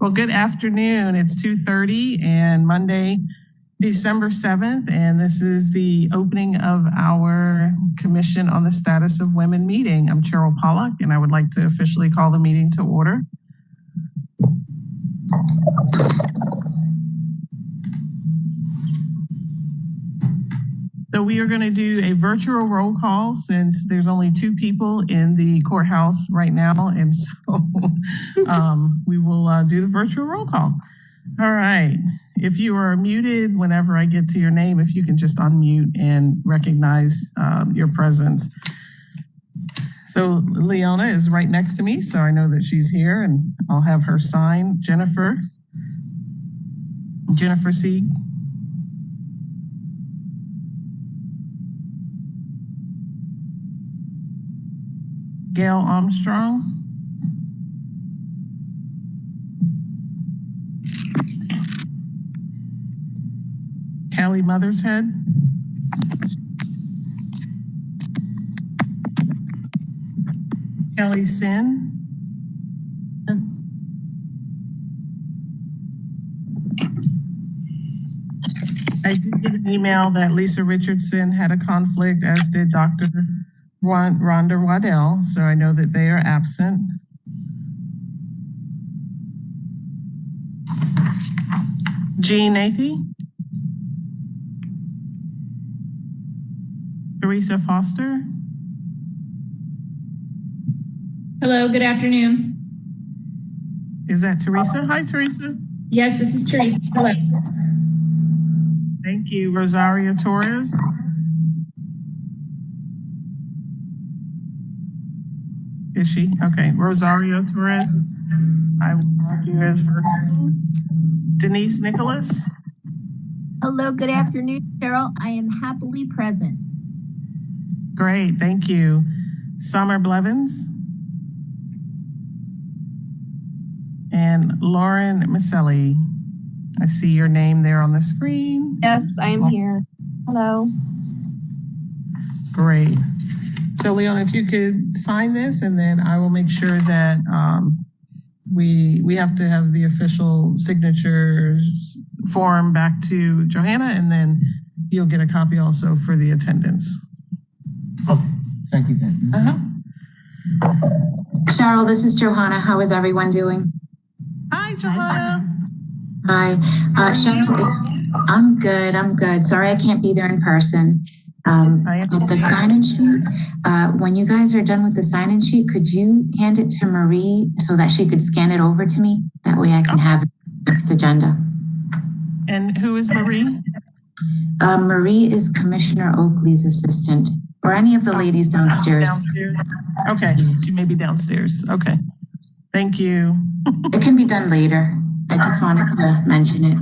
Well, good afternoon. It's 2:30 and Monday, December 7th, and this is the opening of our Commission on the Status of Women meeting. I'm Cheryl Pollack, and I would like to officially call the meeting to order. So we are going to do a virtual roll call since there's only 2 people in the courthouse right now. And so we will do the virtual roll call. All right. If you are muted, whenever I get to your name, if you can just unmute and recognize your presence. So Leona is right next to me, so I know that she's here, and I'll have her sign. Jennifer Sieg. Gail Armstrong. Callie Mothershead. Kelly Sinn. I did get an email that Lisa Richardson had a conflict, as did Dr. Rhonda Waddell, so I know that they are absent. Jean Nathy. Teresa Foster. Hello, good afternoon. Is that Teresa? Hi, Teresa. Yes, this is Teresa. Hello. Thank you. Rosario Torres. Is she? Okay. Rosario Torres. I will mark you as virtual. Denise Nicholas. Hello, good afternoon, Cheryl. I am happily present. Great. Thank you. Summer Blevins. And Lauren Miceli. I see your name there on the screen. Yes, I am here. Hello. Great. So Leon, if you could sign this, and then I will make sure that we have to have the official signatures form back to Johanna, and then you'll get a copy also for the attendance. Okay, thank you. Cheryl, this is Johanna. How is everyone doing? Hi, Johanna. Hi. Cheryl, I'm good. Sorry I can't be there in person. With the sign-in sheet, when you guys are done with the sign-in sheet, could you hand it to Marie so that she could scan it over to me? That way I can have it next agenda. And who is Marie? Marie is Commissioner Oakley's assistant, or any of the ladies downstairs. Okay, she may be downstairs. Okay, thank you. It can be done later. I just wanted to mention it.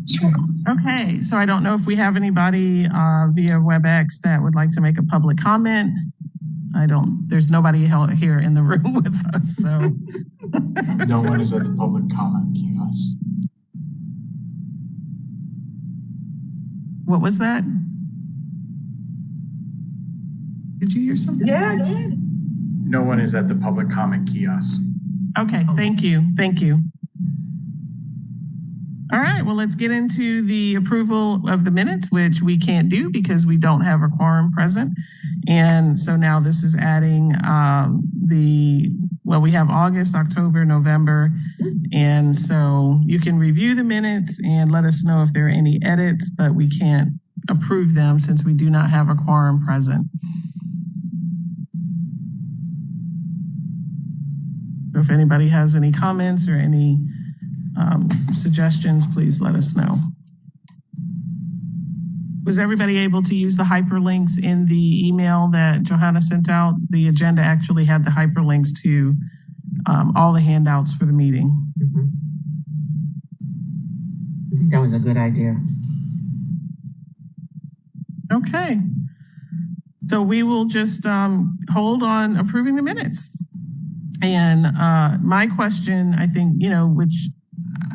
Sure. Okay, so I don't know if we have anybody via WebEx that would like to make a public comment. There's nobody here in the room with us, so. No one is at the public comment kiosk. What was that? Did you hear something? Yeah, I did. No one is at the public comment kiosk. Okay, thank you. All right, well, let's get into the approval of the minutes, which we can't do because we don't have a quorum present. And so now this is adding we have August, October, November. And so you can review the minutes and let us know if there are any edits, but we can't approve them since we do not have a quorum present. So if anybody has any comments or any suggestions, please let us know. Was everybody able to use the hyperlinks in the email that Johanna sent out? The agenda actually had the hyperlinks to all the handouts for the meeting. Mm-hmm. I think that was a good idea. Okay. So we will just hold on approving the minutes. And my question, I think, which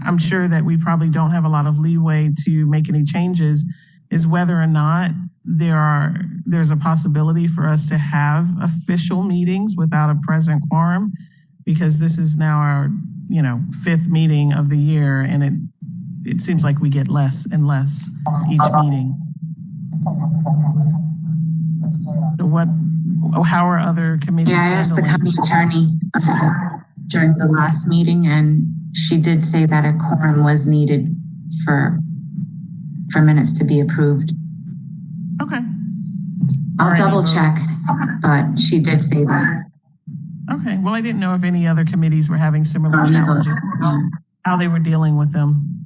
I'm sure that we probably don't have a lot of leeway to make any changes, is whether or not there's a possibility for us to have official meetings without a present quorum. because this is now our, 5th meeting of the year, and it seems like we get less and less each meeting. So how are other committees? Yeah, I asked the county attorney during the last meeting, and she did say that a quorum was needed for minutes to be approved. Okay. I'll double check, but she did say that. Okay. Well, I didn't know if any other committees were having similar challenges, how they were dealing with them.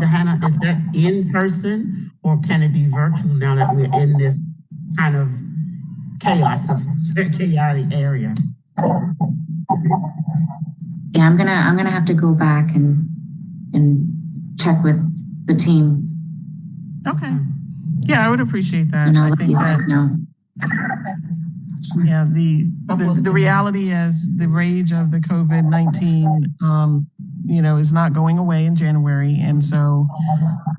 Johanna, is that in person or can it be virtual now that we're in this kind of chaotic area? Yeah, I'm gonna have to go back and check with the team. Okay. Yeah, I would appreciate that. And I'll I let think you guys know. Yeah, the reality as the rage of the COVID-19, is not going away in January. And so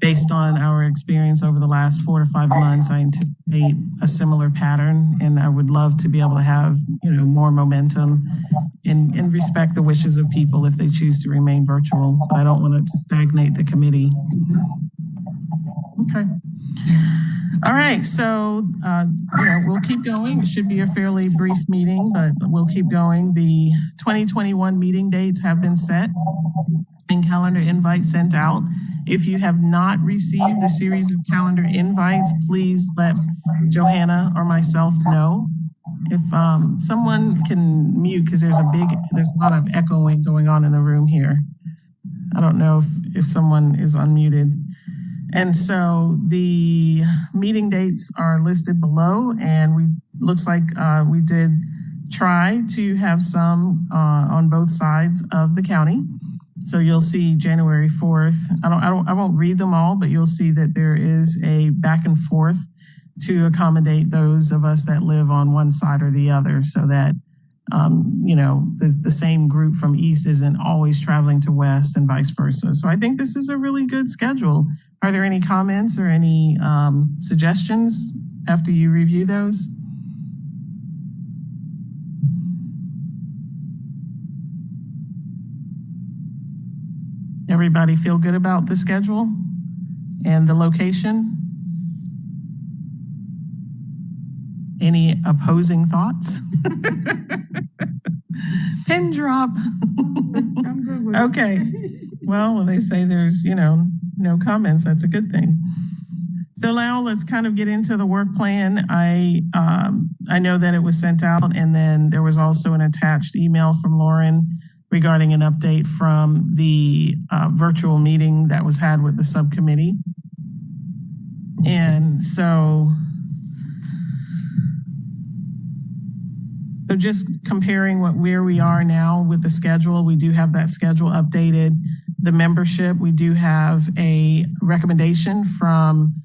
based on our experience over the last 4 to 5 months, I anticipate a similar pattern. And I would love to be able to have, more momentum and respect the wishes of people if they choose to remain virtual. But I don't want it to stagnate the committee. Okay. All right, so we'll keep going. It should be a fairly brief meeting, but we'll keep going. The 2021 meeting dates have been set and calendar invites sent out. If you have not received a series of calendar invites, please let Johanna or myself know. If someone can mute, because there's a lot of echoing going on in the room here. I don't know if someone is unmuted. And so the meeting dates are listed below, and looks like we did try to have some on both sides of the county. So you'll see January 4th. I won't read them all, but you'll see that there is a back and forth to accommodate those of us that live on one side or the other, so that the same group from east isn't always traveling to west and vice versa. So I think this is a really good schedule. Are there any comments or any suggestions after you review those? Everybody feel good about the schedule and the location? Any opposing thoughts? Pin drop. I'm good with Okay. Well, when they say there's, no comments, that's a good thing. So now let's kind of get into the work plan. I know that it was sent out, and then there was also an attached email from Lauren regarding an update from the virtual meeting that was had with the subcommittee. And so just comparing where we are now with the schedule, we do have that schedule updated. The membership, we do have a recommendation from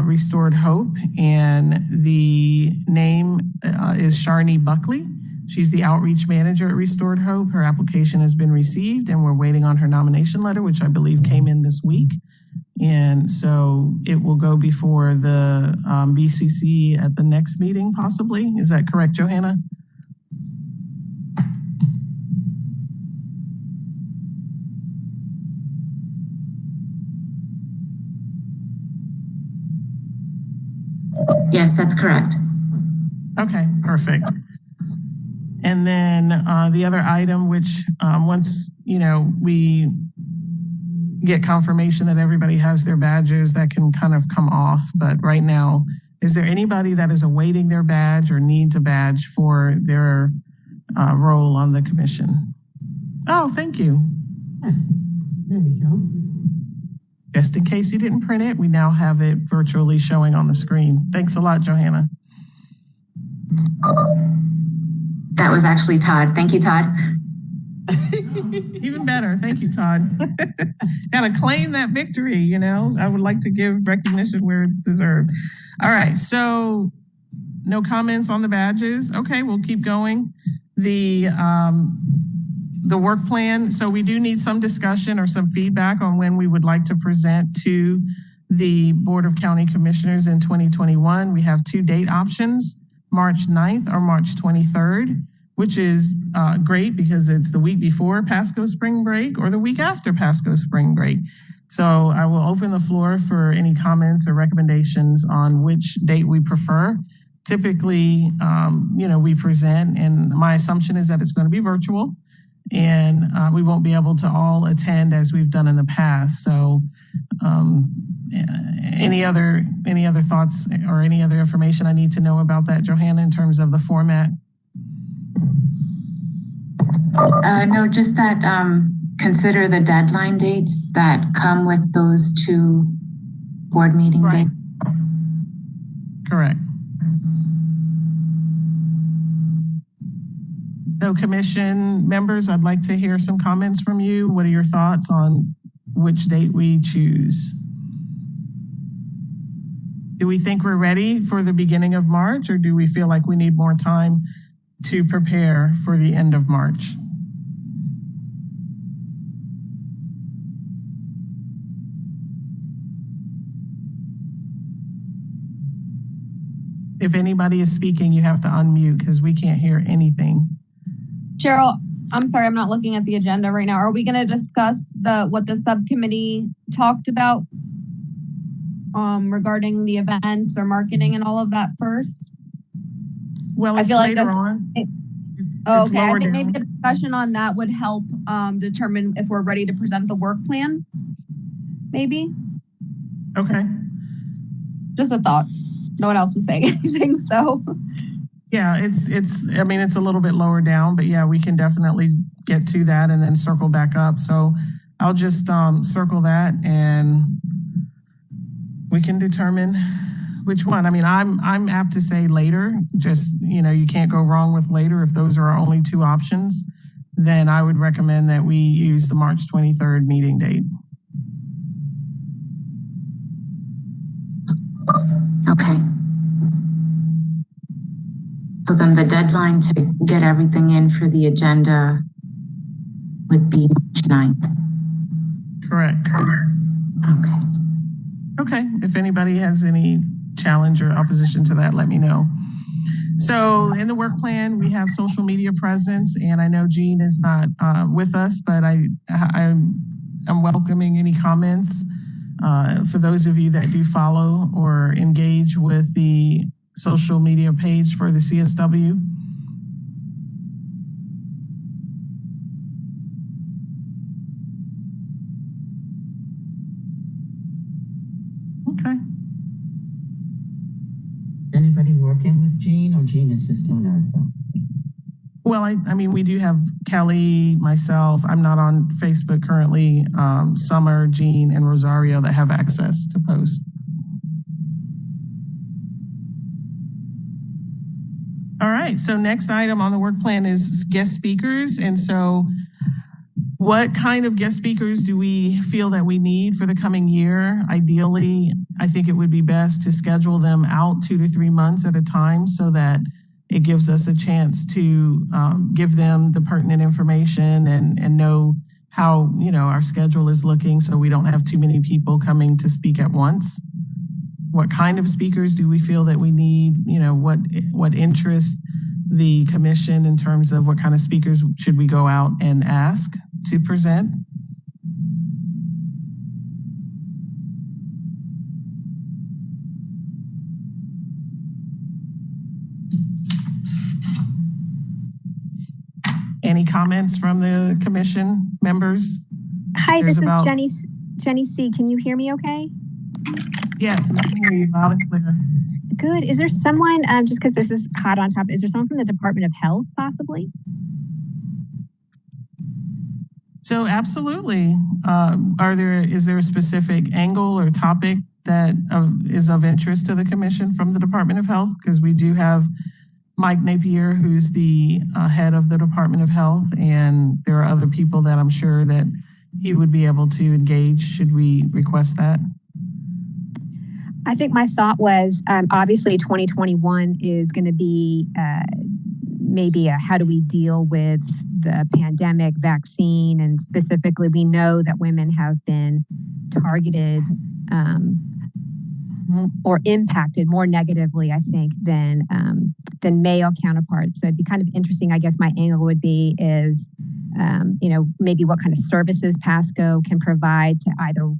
Restored Hope, and the name is Sharni Buckley. She's the outreach manager at Restored Hope. Her application has been received, and we're waiting on her nomination letter, which I believe came in this week. And so it will go before the BCC at the next meeting, possibly. Is that correct, Johanna? Yes, that's correct. Okay, perfect. And then the other item, which once, we get confirmation that everybody has their badges, that can kind of come off. But right now, is there anybody that is awaiting their badge or needs a badge for their role on the commission? Oh, thank you. There we go. Just in case you didn't print it, we now have it virtually showing on the screen. Thanks a lot, Johanna. That was actually Todd. Thank you, Todd. Even better. Thank you, Todd. Gotta claim that victory, I would like to give recognition where it's deserved. All right, so no comments on the badges. Okay, we'll keep going. The work plan. So we do need some discussion or some feedback on when we would like to present to the Board of County Commissioners in 2021. We have 2 date options, March 9th or March 23rd. which is great because it's the week before Pasco spring break or the week after Pasco spring break. So I will open the floor for any comments or recommendations on which date we prefer. Typically, we present, and my assumption is that it's going to be virtual, and we won't be able to all attend as we've done in the past. So any other thoughts or any other information I need to know about that, Johanna, in terms of the format? No, just that consider the deadline dates that come with those two board meeting dates. Correct. So commission members, I'd like to hear some comments from you. What are your thoughts on which date we choose? Do we think we're ready for the beginning of March, or do we feel like we need more time to prepare for the end of March? If anybody is speaking, you have to unmute because we can't hear anything. Cheryl, I'm sorry, I'm not looking at the agenda right now. Are we going to discuss what the subcommittee talked about regarding the events or marketing and all of that first? Well, it's later on. Okay, I think maybe a discussion on that would help determine if we're ready to present the work plan, maybe. Okay. Just a thought. No one else was saying anything, so. Yeah, it's a little bit lower down, but yeah, we can definitely get to that and then circle back up. So I'll just circle that and we can determine which one. I mean, I'm apt to say later, just, you can't go wrong with later. If those are our only two options, then I would recommend that we use the March 23rd meeting date. Okay. So then the deadline to get everything in for the agenda would be March 9th. Correct. Okay. Okay. If anybody has any challenge or opposition to that, let me know. So in the work plan, we have social media presence, and I know Jean is not with us, but I'm welcoming any comments for those of you that do follow or engage with the social media page for the CSW. Okay. Anybody working with Jean, or Jean is just doing it herself? Well, I mean, we do have Kelly, myself. I'm not on Facebook currently. Summer, Jean, and Rosario that have access to post. All right, so next item on the work plan is guest speakers. And so what kind of guest speakers do we feel that we need for the coming year? Ideally, I think it would be best to schedule them out 2 to 3 months at a time so that it gives us a chance to give them the pertinent information and know how, our schedule is looking so we don't have too many people coming to speak at once. What kind of speakers do we feel that we need? What interests the commission in terms of what kind of speakers should we go out and ask to present? Any comments from the commission members? Hi, this is Jenny C. Can you hear me okay? Yes, we can hear you loud and clear. Good. Is there someone, just because this is hot on top, is there someone from the Department of Health possibly? So absolutely. Is there a specific angle or topic that is of interest to the commission from the Department of Health? Because we do have Mike Napier, who's the head of the Department of Health, and there are other people that I'm sure that he would be able to engage should we request that. I think my thought was, obviously 2021 is going to be maybe how do we deal with the pandemic vaccine, and specifically we know that women have been targeted or impacted more negatively, I think, than male counterparts. So it'd be kind of interesting. I guess my angle would be is, maybe what kind of services Pasco can provide to either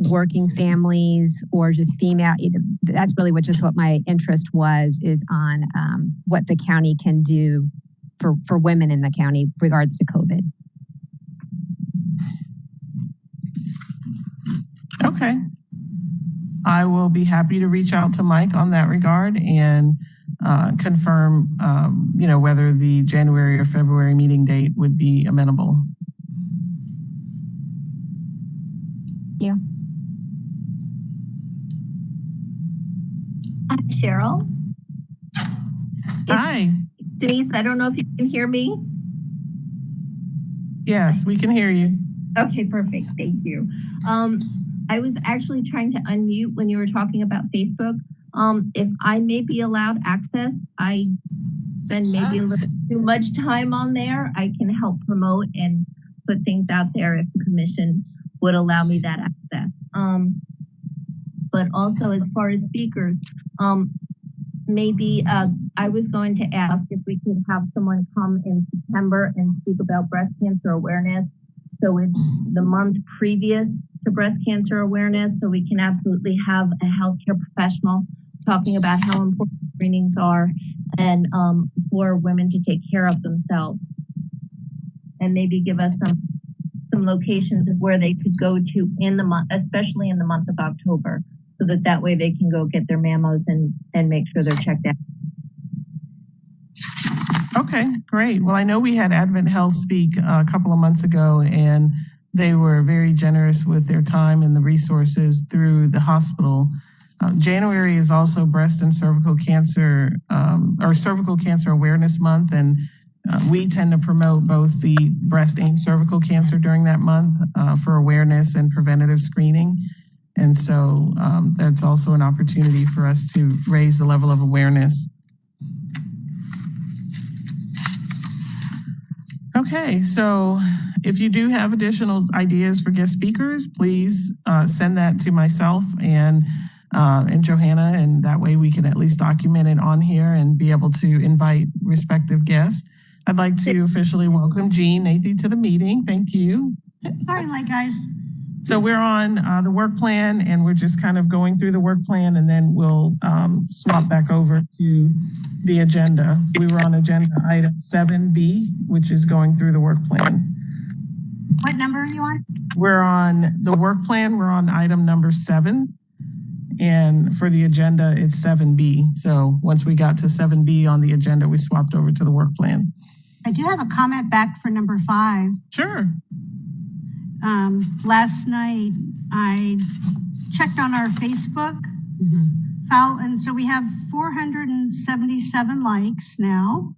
working families or just female. That's really what my interest is on what the county can do for women in the county regards to COVID. Okay. I will be happy to reach out to Mike on that regard and confirm, whether the January or February meeting date would be amenable. Yeah. Hi, Cheryl. Hi. Denise, I don't know if you can hear me. Yes, we can hear you. Okay, perfect. Thank you. I was actually trying to unmute when you were talking about Facebook. If I may be allowed access, I spend maybe a little too much time on there. I can help promote and put things out there if the commission would allow me that access. But also as far as speakers, maybe I was going to ask if we could have someone come in September and speak about breast cancer awareness. So it's the month previous to breast cancer awareness. So we can absolutely have a healthcare professional talking about how important screenings are and for women to take care of themselves. And maybe give us some locations of where they could go to in the month, especially in the month of October, so that way they can go get their mammos and make sure they're checked out. Okay, great. Well, I know we had Advent Health speak a couple of months ago, and they were very generous with their time and the resources through the hospital. January is also breast and cervical cancer, or cervical cancer awareness month, and we tend to promote both the breast and cervical cancer during that month for awareness and preventative screening. And so that's also an opportunity for us to raise the level of awareness. Okay, so if you do have additional ideas for guest speakers, please send that to myself and Johanna, and that way we can at least document it on here and be able to invite respective guests. I'd like to officially welcome Jean Nathy to the meeting. Thank you. Sorry, guys. So we're on the work plan, and we're just kind of going through the work plan, and then we'll swap back over to the agenda. We were on agenda item 7B, which is going through the work plan. What number are you on? We're on the work plan. We're on item number 7. And for the agenda, it's 7B. So once we got to 7B on the agenda, we swapped over to the work plan. I do have a comment back for number 5. Sure. Last night, I checked on our Facebook file, and so we have 477 likes now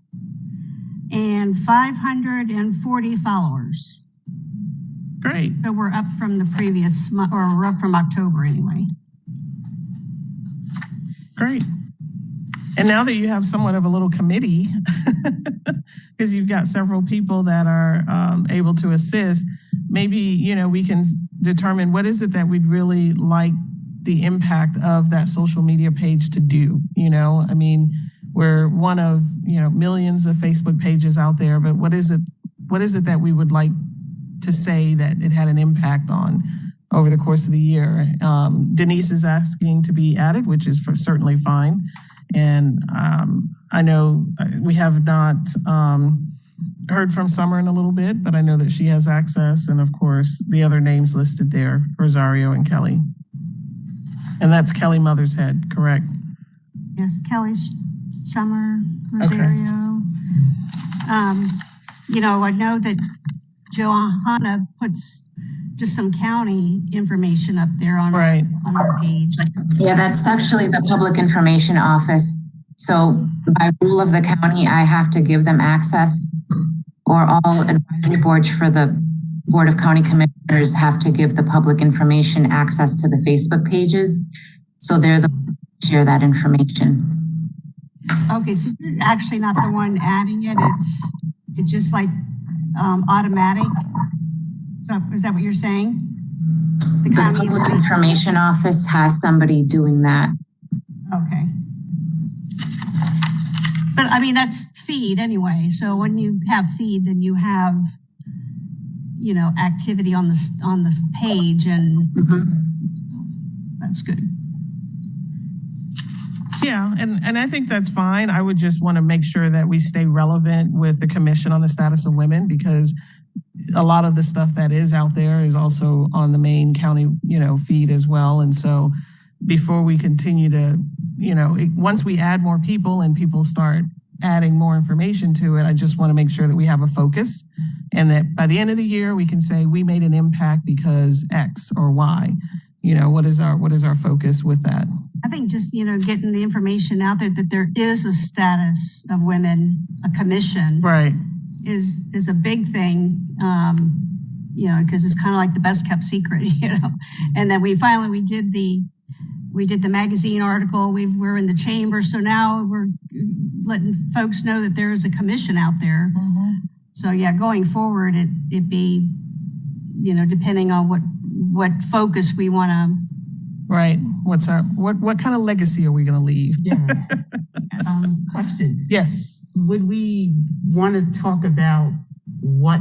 and 540 followers. Great. So we're up from the previous month, or we're up from October anyway. Great. And now that you have somewhat of a little committee, because you've got several people that are able to assist, maybe, we can determine what is it that we'd really like the impact of that social media page to do. I mean, we're one of, millions of Facebook pages out there, but what is it that we would like to say that it had an impact on over the course of the year? Denise is asking to be added, which is certainly fine. And I know we have not heard from Summer in a little bit, but I know that she has access. And of course, the other names listed there, Rosario and Kelly. And that's Kelly Mothershead, correct? Yes, Kelly, Summer, Rosario. Okay. I know that Johanna puts just some county information up there on our page. Yeah, that's actually the public information office. So by rule of the county, I have to give them access, or all advisory boards for the Board of County Commissioners have to give the public information access to the Facebook pages. So they're the ones who share that information. Okay, so you're actually not the one adding it. It's just like automatic. So is that what you're saying? The public information office has somebody doing that. I mean, that's feed anyway. So when you have feed, then you have, you know, activity on the page, and that's good. Yeah, and I think that's fine. I would just want to make sure that we stay relevant with the Commission on the Status of Women, because a lot of the stuff that is out there is also on the main county, you know, feed as well. And so before we continue to, you know, once we add more people and people start adding more information to it, I just want to make sure that we have a focus, and that by the end of the year, we can say we made an impact because X or Y. You know, what is our focus with that? I think just, you know, getting the information out there that there is a status of women, a commission, right, is a big thing. You know, because it's kind of like the best kept secret, you know. And then we did the magazine article. We're in the chamber, so now we're letting folks know that there is a commission out there. So yeah, going forward, it be, you know, depending on what focus we want to. Right. What kind of legacy are we going to leave? Yeah. Question. Yes. Would we want to talk about what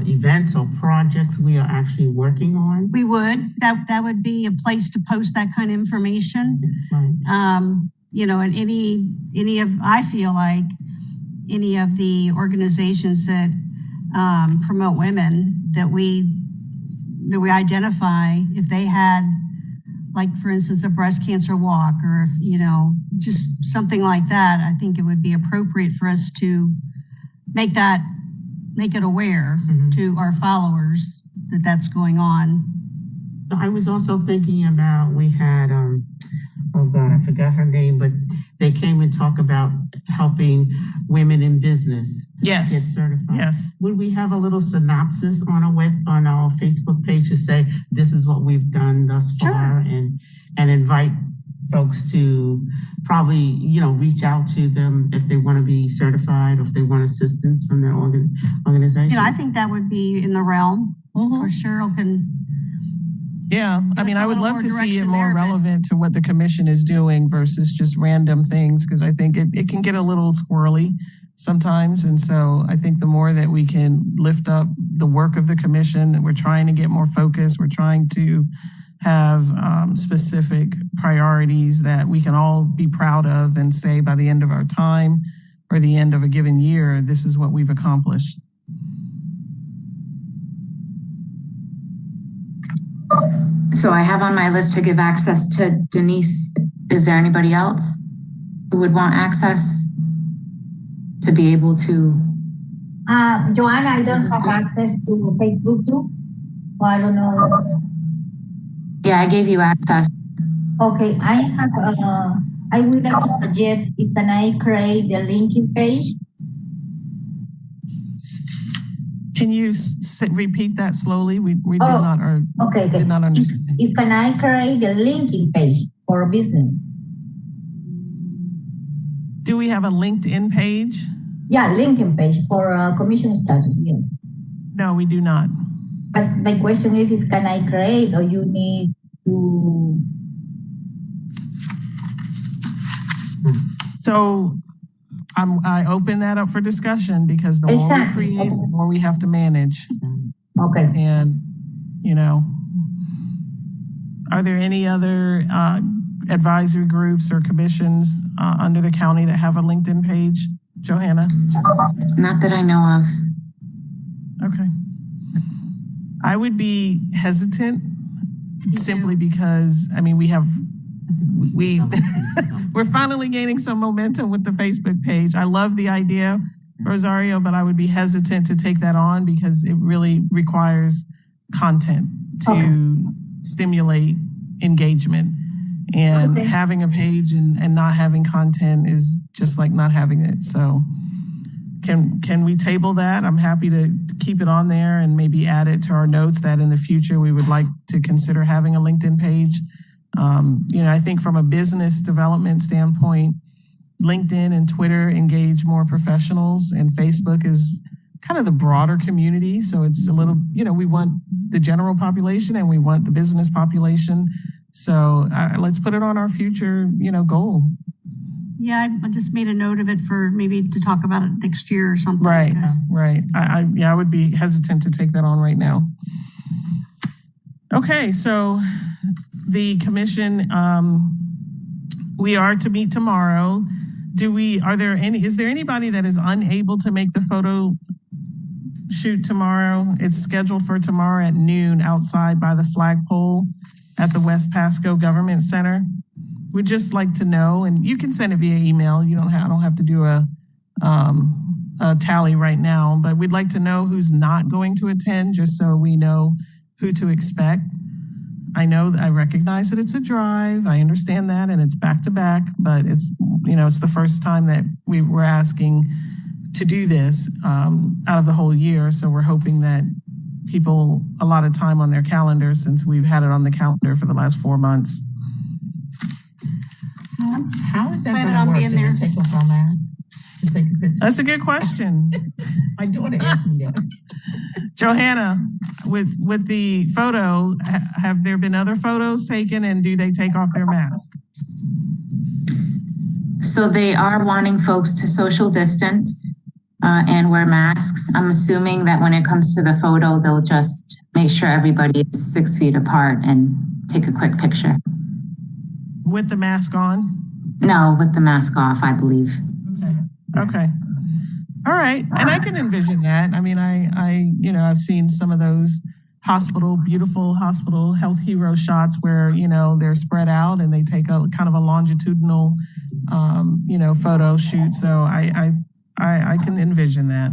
events or projects we are actually working on? We would. That would be a place to post that kind of information. Right. You know, and I feel like any of the organizations that promote women that we identify, if they had, like, for instance, a breast cancer walk, or if, you know, just something like that, I think it would be appropriate for us to make it aware to our followers that that's going on. I was also thinking about, we had, oh God, I forgot her name, but they came and talked about helping women in business get certified. Yes. Would we have a little synopsis on our Facebook page to say, this is what we've done thus far, and invite folks to probably, you know, reach out to them if they want to be certified, or if they want assistance from their organization? You know, I think that would be in the realm. Or Cheryl can. Yeah, I mean, I would love to see it more relevant to what the commission is doing versus just random things, because I think it can get a little squirrely sometimes. And so I think the more that we can lift up the work of the commission, we're trying to get more focus. We're trying to have specific priorities that we can all be proud of and say by the end of our time or the end of a given year, this is what we've accomplished. So I have on my list to give access to Denise. Is there anybody else who would want access to be able to? Johanna, I don't have access to Facebook too. Well, I don't know. Yeah, I gave you access. Okay, I would like to suggest, if can I create the linking page? Can you repeat that slowly? We did not understand. If can I create a linking page for a business? Do we have a LinkedIn page? Yeah, linking page for commission status, yes. No, we do not. But my question is, if can I create, or you need to? So I open that up for discussion, because the more we create, the more we have to manage. Okay. And, you know, are there any other advisory groups or commissions under the county that have a LinkedIn page, Johanna? Not that I know of. Okay. I would be hesitant simply because, I mean, we're finally gaining some momentum with the Facebook page. I love the idea, Rosario, but I would be hesitant to take that on because it really requires content to stimulate engagement. And having a page and not having content is just like not having it. So can we table that? I'm happy to keep it on there and maybe add it to our notes that in the future we would like to consider having a LinkedIn page. You know, I think from a business development standpoint, LinkedIn and Twitter engage more professionals, and Facebook is kind of the broader community. So it's a little, you know, we want the general population and we want the business population. So let's put it on our future, you know, goal. Yeah, I just made a note of it for maybe to talk about it next year or something. Right, because- right. I would be hesitant to take that on right now. Okay, so the commission, we are to meet tomorrow. Is there anybody that is unable to make the photo shoot tomorrow? It's scheduled for tomorrow at noon outside by the flagpole at the West Pasco Government Center. We'd just like to know, and you can send it via email. I don't have to do a tally right now, but we'd like to know who's not going to attend, just so we know who to expect. I recognize that it's a drive. I understand that, and it's back to back, but it's the first time that we were asking to do this out of the whole year. So we're hoping that people a lot of time on their calendar, since we've had it on the calendar for the last 4 months. How is that Plan going on to work? being there. Take off our mask to take a picture? That's a good question. My daughter asked me that. Johanna, with the photo, have there been other photos taken, and do they take off their mask? So they are wanting folks to social distance and wear masks. I'm assuming that when it comes to the photo, they'll just make sure everybody is 6 feet apart and take a quick picture. With the mask on? No, with the mask off, I believe. Okay. All right. And I can envision that. I mean, I've seen some of those beautiful hospital health hero shots where, they're spread out and they take a kind of a longitudinal, photo shoot. So I can envision that.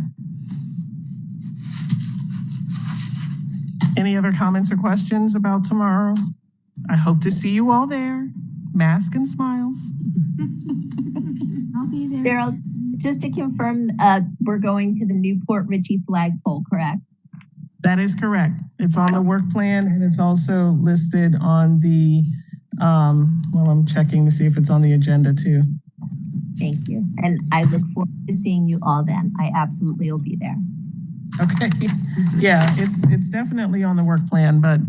Any other comments or questions about tomorrow? I hope to see you all there. Mask and smiles. I'll be there. Cheryl, just to confirm, we're going to the Newport Richey flagpole, correct? That is correct. It's on the work plan, and it's also listed on the, I'm checking to see if it's on the agenda too. Thank you. And I look forward to seeing you all then. I absolutely will be there. Okay. Yeah, it's definitely on the work plan, but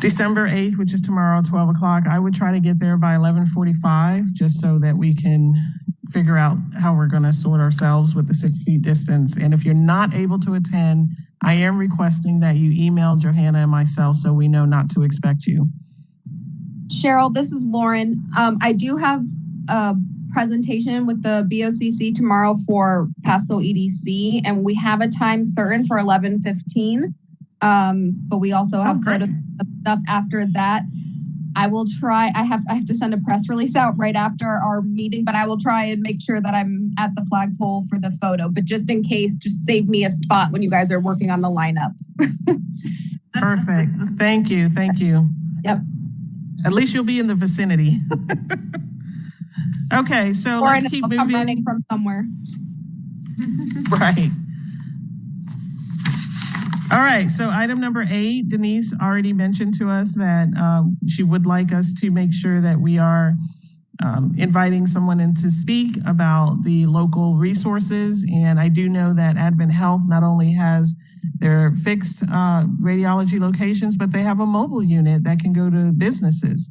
December 8th, which is tomorrow, 12 o'clock, I would try to get there by 11:45, just so that we can figure out how we're going to sort ourselves with the 6 feet distance. And if you're not able to attend, I am requesting that you email Johanna and myself so we know not to expect you. Cheryl, this is Lauren. I do have a presentation with the BOCC tomorrow for Pasco EDC, and we have a time certain for 11:15. But we also have photo stuff after that. I will try. I have to send a press release out right after our meeting, but I will try and make sure that I'm at the flagpole for the photo. But just in case, just save me a spot when you guys are working on the lineup. Perfect. Thank you. Thank you. Yep. At least you'll be in the vicinity. Okay, so let's keep moving. I'm running from somewhere. Right. All right, so item number 8, Denise already mentioned to us that she would like us to make sure that we are inviting someone in to speak about the local resources. And I do know that Advent Health not only has their fixed radiology locations, but they have a mobile unit that can go to businesses.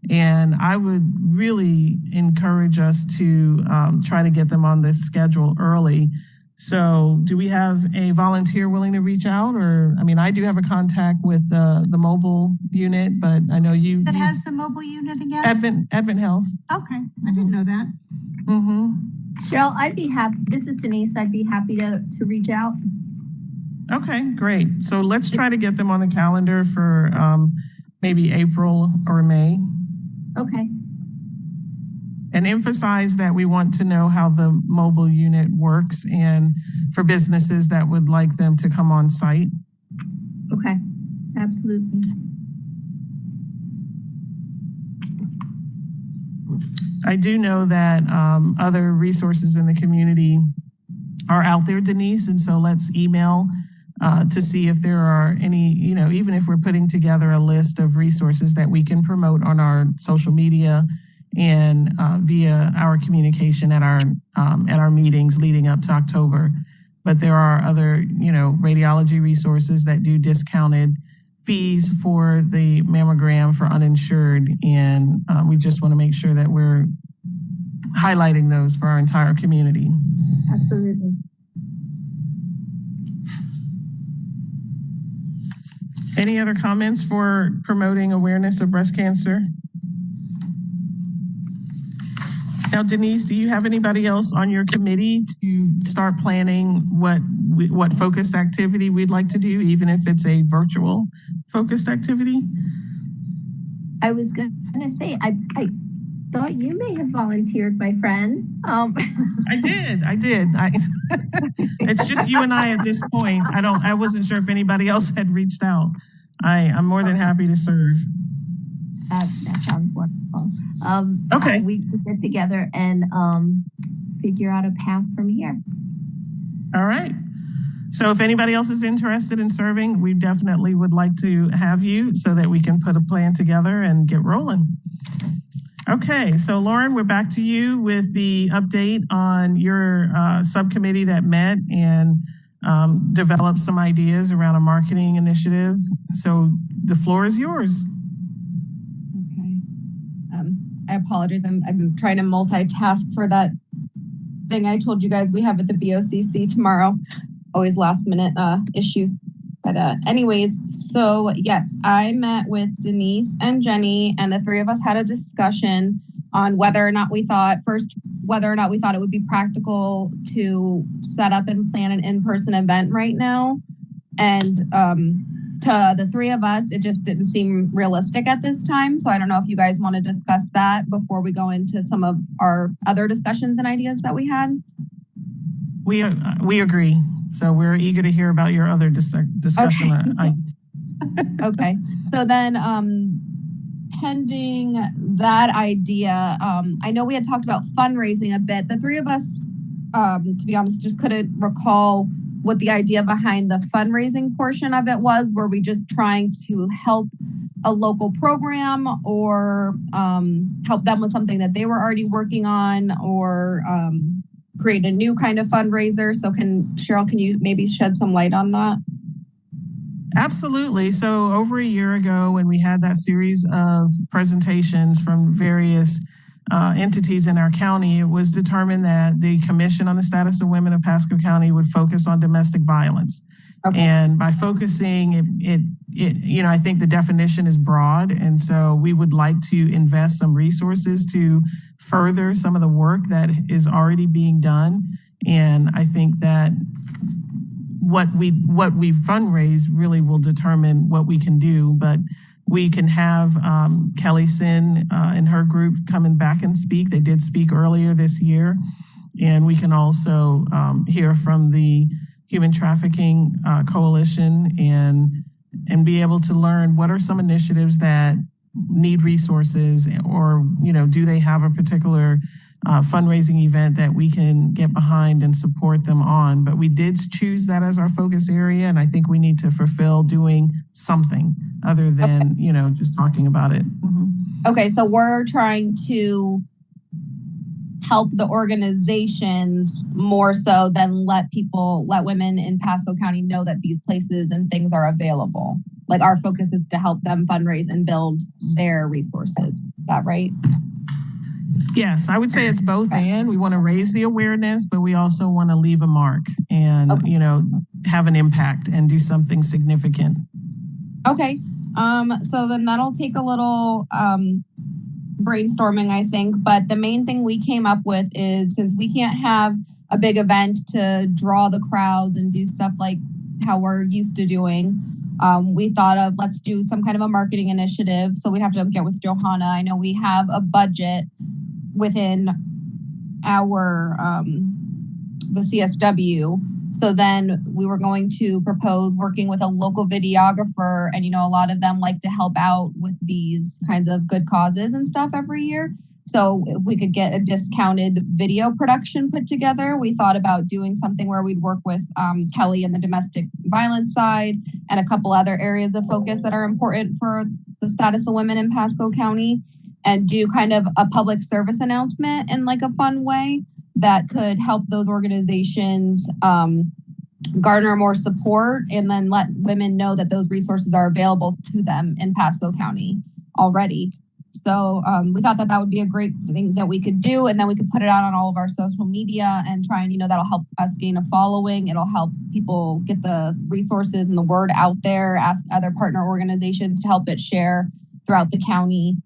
And I would really encourage us to try to get them on the schedule early. So do we have a volunteer willing to reach out? Or, I do have a contact with the mobile unit, but I know you. That has the mobile unit again? Advent Health. Okay, I didn't know that. Mm-hmm. Cheryl, I'd be happy. This is Denise. I'd be happy to reach out. Okay, great. So let's try to get them on the calendar for maybe April or May. Okay. And emphasize that we want to know how the mobile unit works, and for businesses that would like them to come on site. Okay, absolutely. I do know that other resources in the community are out there, Denise, and so let's email to see if there are any, even if we're putting together a list of resources that we can promote on our social media and via our communication at our meetings leading up to October. But there are other, radiology resources that do discounted fees for the mammogram for uninsured. And we just want to make sure that we're highlighting those for our entire community. Absolutely. Any other comments for promoting awareness of breast cancer? Now, Denise, do you have anybody else on your committee to start planning what focused activity we'd like to do, even if it's a virtual focused activity? I was going to say, I thought you may have volunteered, my friend. I did. It's just you and I at this point. I wasn't sure if anybody else had reached out. I'm more than happy to serve. That sounds wonderful. Okay. We could get together and figure out a path from here. All right. So if anybody else is interested in serving, we definitely would like to have you so that we can put a plan together and get rolling. Okay, so Lauren, we're back to you with the update on your subcommittee that met and developed some ideas around a marketing initiative. So the floor is yours. Okay. I apologize. I'm trying to multitask for that thing I told you guys we have at the BOCC tomorrow. Always last minute issues. But anyways, so yes, I met with Denise and Jenny, and the three of us had a discussion on whether or not we thought it would be practical to set up and plan an in-person event right now. And to the three of us, it just didn't seem realistic at this time. So I don't know if you guys want to discuss that before we go into some of our other discussions and ideas that we had. We agree. So we're eager to hear about your other discussion. Okay. Okay. So then, pending that idea, I know we had talked about fundraising a bit. The three of us, to be honest, just couldn't recall what the idea behind the fundraising portion of it was. Were we just trying to help a local program or help them with something that they were already working on, or create a new kind of fundraiser? So Cheryl, can you maybe shed some light on that? Absolutely. So over a year ago, when we had that series of presentations from various entities in our county, it was determined that the Commission on the Status of Women of Pasco County would focus on domestic violence. Okay. And by focusing, I think the definition is broad. And so we would like to invest some resources to further some of the work that is already being done. And I think that what we fundraise really will determine what we can do. But we can have Kelly Sinn and her group coming back and speak. They did speak earlier this year. And we can also hear from the Human Trafficking Coalition and be able to learn what are some initiatives that need resources, or do they have a particular fundraising event that we can get behind and support them on. But we did choose that as our focus area, and I think we need to fulfill doing something other than just talking about it. Mm-hmm. Okay, so we're trying to help the organizations more so than let women in Pasco County know that these places and things are available. Like, our focus is to help them fundraise and build their resources. Is that right? Yes, I would say it's both and. We want to raise the awareness, but we also want to leave a mark and, have an impact and do something significant. Okay. So then that'll take a little brainstorming, I think. But the main thing we came up with is, since we can't have a big event to draw the crowds and do stuff like how we're used to doing, we thought of, let's do some kind of a marketing initiative. So we'd have to get with Johanna. I know we have a budget within our the CSW. So then we were going to propose working with a local videographer, and a lot of them like to help out with these kinds of good causes and stuff every year. So if we could get a discounted video production put together, we thought about doing something where we'd work with Kelly in the domestic violence side and a couple other areas of focus that are important for the status of women in Pasco County, and do kind of a public service announcement in like a fun way that could help those organizations garner more support, and then let women know that those resources are available to them in Pasco County already. So we thought that would be a great thing that we could do. And then we could put it out on all of our social media and try and, that'll help us gain a following. It'll help people get the resources and the word out there, ask other partner organizations to help it share throughout the county.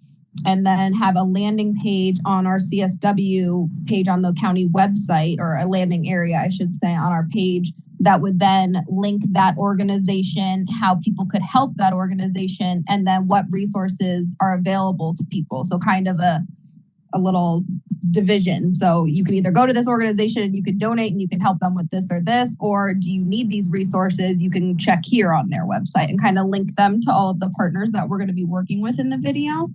And then have a landing page on our CSW page on the county website, or a landing area, I should say, on our page that would then link that organization, how people could help that organization, and then what resources are available to people. So kind of a little division. So you can either go to this organization and you can donate and you can help them with this or this, or do you need these resources? You can check here on their website and kind of link them to all of the partners that we're going to be working with in the video.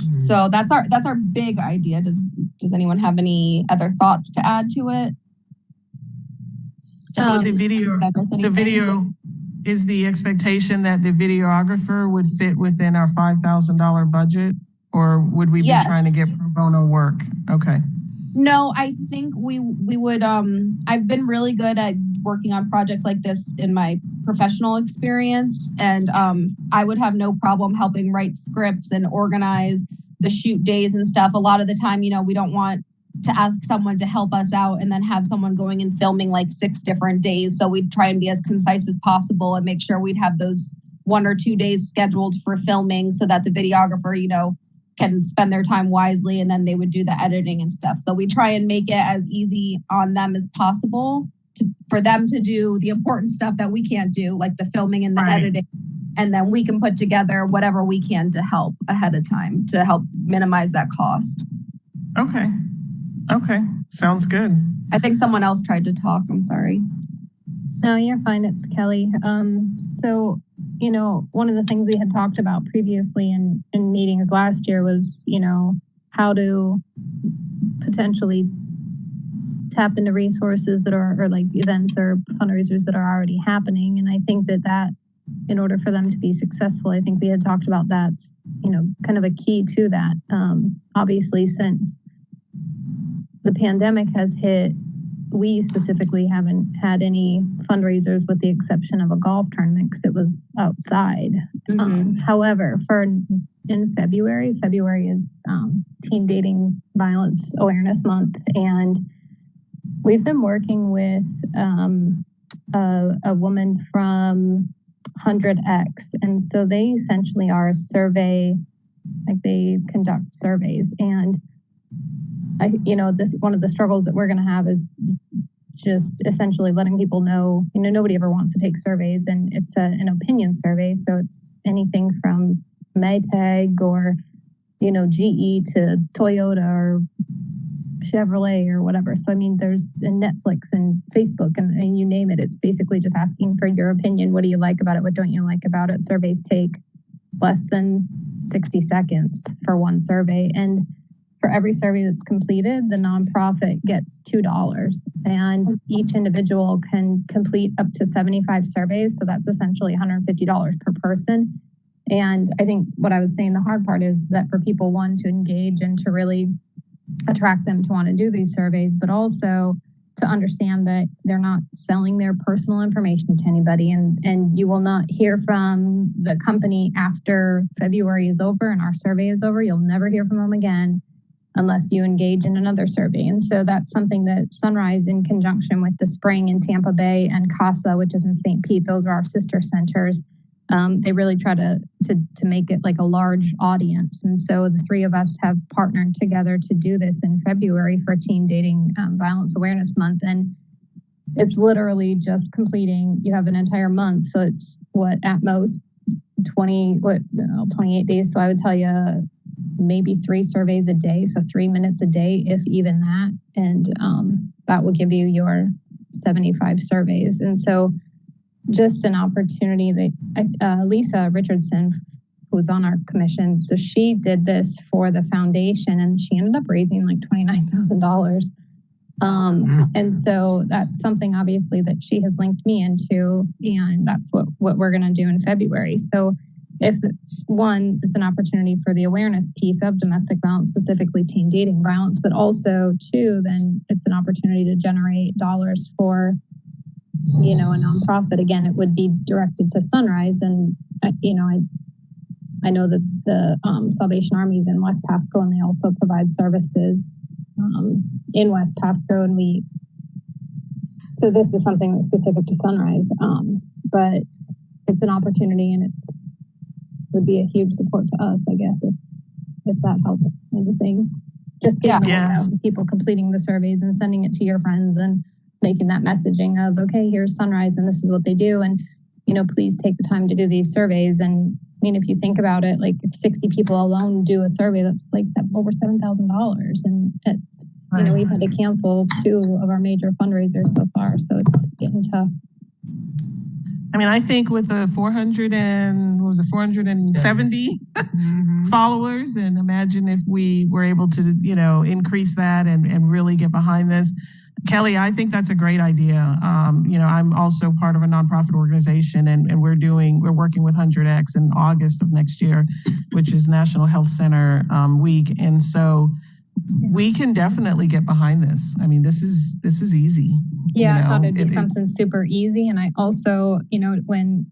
So that's our big idea. Does anyone have any other thoughts to add to it? So the video is the expectation that the videographer would fit within our $5,000 budget, or would we be trying to get pro bono work? Okay. No, I think we would. I've been really good at working on projects like this in my professional experience, and I would have no problem helping write scripts and organize the shoot days and stuff. A lot of the time, we don't want to ask someone to help us out and then have someone going and filming like 6 different days. So we'd try and be as concise as possible and make sure we'd have those 1 or 2 days scheduled for filming so that the videographer, can spend their time wisely, and then they would do the editing and stuff. So we try and make it as easy on them as possible for them to do the important stuff that we can't do, like the filming and the editing. And then we can put together whatever we can to help ahead of time to help minimize that cost. Okay. Sounds good. I think someone else tried to talk. I'm sorry. No, you're fine. It's Kelly. So, one of the things we had talked about previously in meetings last year was, how to potentially tap into resources that are, or like events or fundraisers that are already happening. And I think that in order for them to be successful, I think we had talked about that's, kind of a key to that. Obviously, since the pandemic has hit, we specifically haven't had any fundraisers with the exception of a golf tournament because it was outside. However, in February is Teen Dating Violence Awareness Month, and we've been working with a woman from 100X, and so they essentially are a survey, like they conduct surveys, and this one of the struggles that we're going to have is just essentially letting people know, nobody ever wants to take surveys, and it's an opinion survey. So it's anything from Maytag or, GE to Toyota or Chevrolet or whatever. So, there's Netflix and Facebook and you name it. It's basically just asking for your opinion. What do you like about it? What don't you like about it? Surveys take less than 60 seconds for one survey. And for every survey that's completed, the nonprofit gets $2, and each individual can complete up to 75 surveys. So that's essentially $150 per person. And I think what I was saying, the hard part is that for people, one, to engage and to really attract them to want to do these surveys, but also to understand that they're not selling their personal information to anybody. And you will not hear from the company after February is over and our survey is over. You'll never hear from them again unless you engage in another survey. And so that's something that Sunrise, in conjunction with the Spring in Tampa Bay and CASA, which is in St. Pete, those are our sister centers. They really try to make it like a large audience. And so the 3 of us have partnered together to do this in February for Teen Dating Violence Awareness Month. And it's literally just completing, you have an entire month. So it's at most 28 days. So I would tell you maybe 3 surveys a day. So 3 minutes a day, if even that. And that will give you your 75 surveys. And so just an opportunity that Lisa Richardson, who's on our commission, so she did this for the foundation and she ended up raising like $29,000. And so that's something obviously that she has linked me into, and that's what we're going to do in February. So if one, it's an opportunity for the awareness piece of domestic violence, specifically teen dating violence, but also 2, then it's an opportunity to generate dollars for, a nonprofit. Again, it would be directed to Sunrise. And, I know that the Salvation Army is in West Pasco, and they also provide services in West Pasco. And so this is something that's specific to Sunrise, but it's an opportunity, and would be a huge support to us, I guess, if that helps anything. Just getting the word out to people, completing the surveys and sending it to your friends, and making that messaging of, okay, here's Sunrise and this is what they do. And, please take the time to do these surveys. And I mean, if you think about it, like if 60 people alone do a survey, that's like over $7,000. And it's, we've had to cancel 2 of our major fundraisers so far. So it's getting tough. I mean, I think with the 470 followers, and imagine if we were able to, increase that and really get behind this. Kelly, I think that's a great idea. I'm also part of a nonprofit organization, and we're working with 100X in August of next year, which is National Health Center Week. And so we can definitely get behind this. I mean, this is easy. Yeah, I thought it'd be something super easy. And I also, when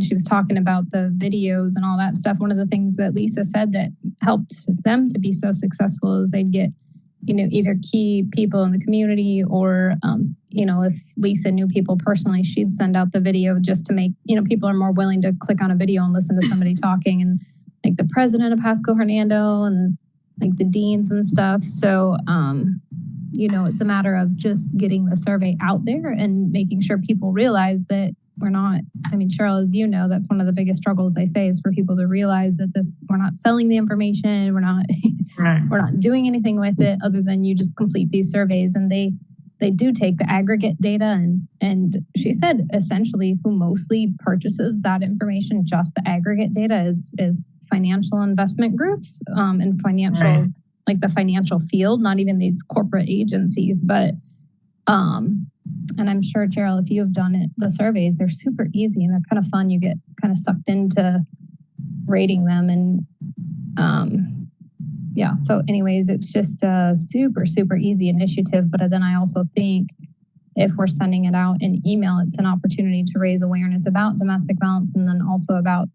she was talking about the videos and all that stuff, one of the things that Lisa said that helped them to be so successful is they'd get, either key people in the community, or, if Lisa knew people personally, she'd send out the video just to make, people are more willing to click on a video and listen to somebody talking, and like the president of Pasco Hernando and like the deans and stuff. So, it's a matter of just getting the survey out there and making sure people realize that we're not, Cheryl, as you know, that's one of the biggest struggles I say is for people to realize that we're not selling the information. We're not, we're not doing anything with it other than you just complete these surveys. And they do take the aggregate data, and she said essentially who mostly purchases that information, just the aggregate data is financial investment groups, and financial, like the financial field, not even these corporate agencies, but, and I'm sure, Cheryl, if you have done it, the surveys, they're super easy and they're kind of fun. You get kind of sucked into rating them. And so anyways, it's just a super, super easy initiative. But then I also think if we're sending it out in email, it's an opportunity to raise awareness about domestic violence, and then also about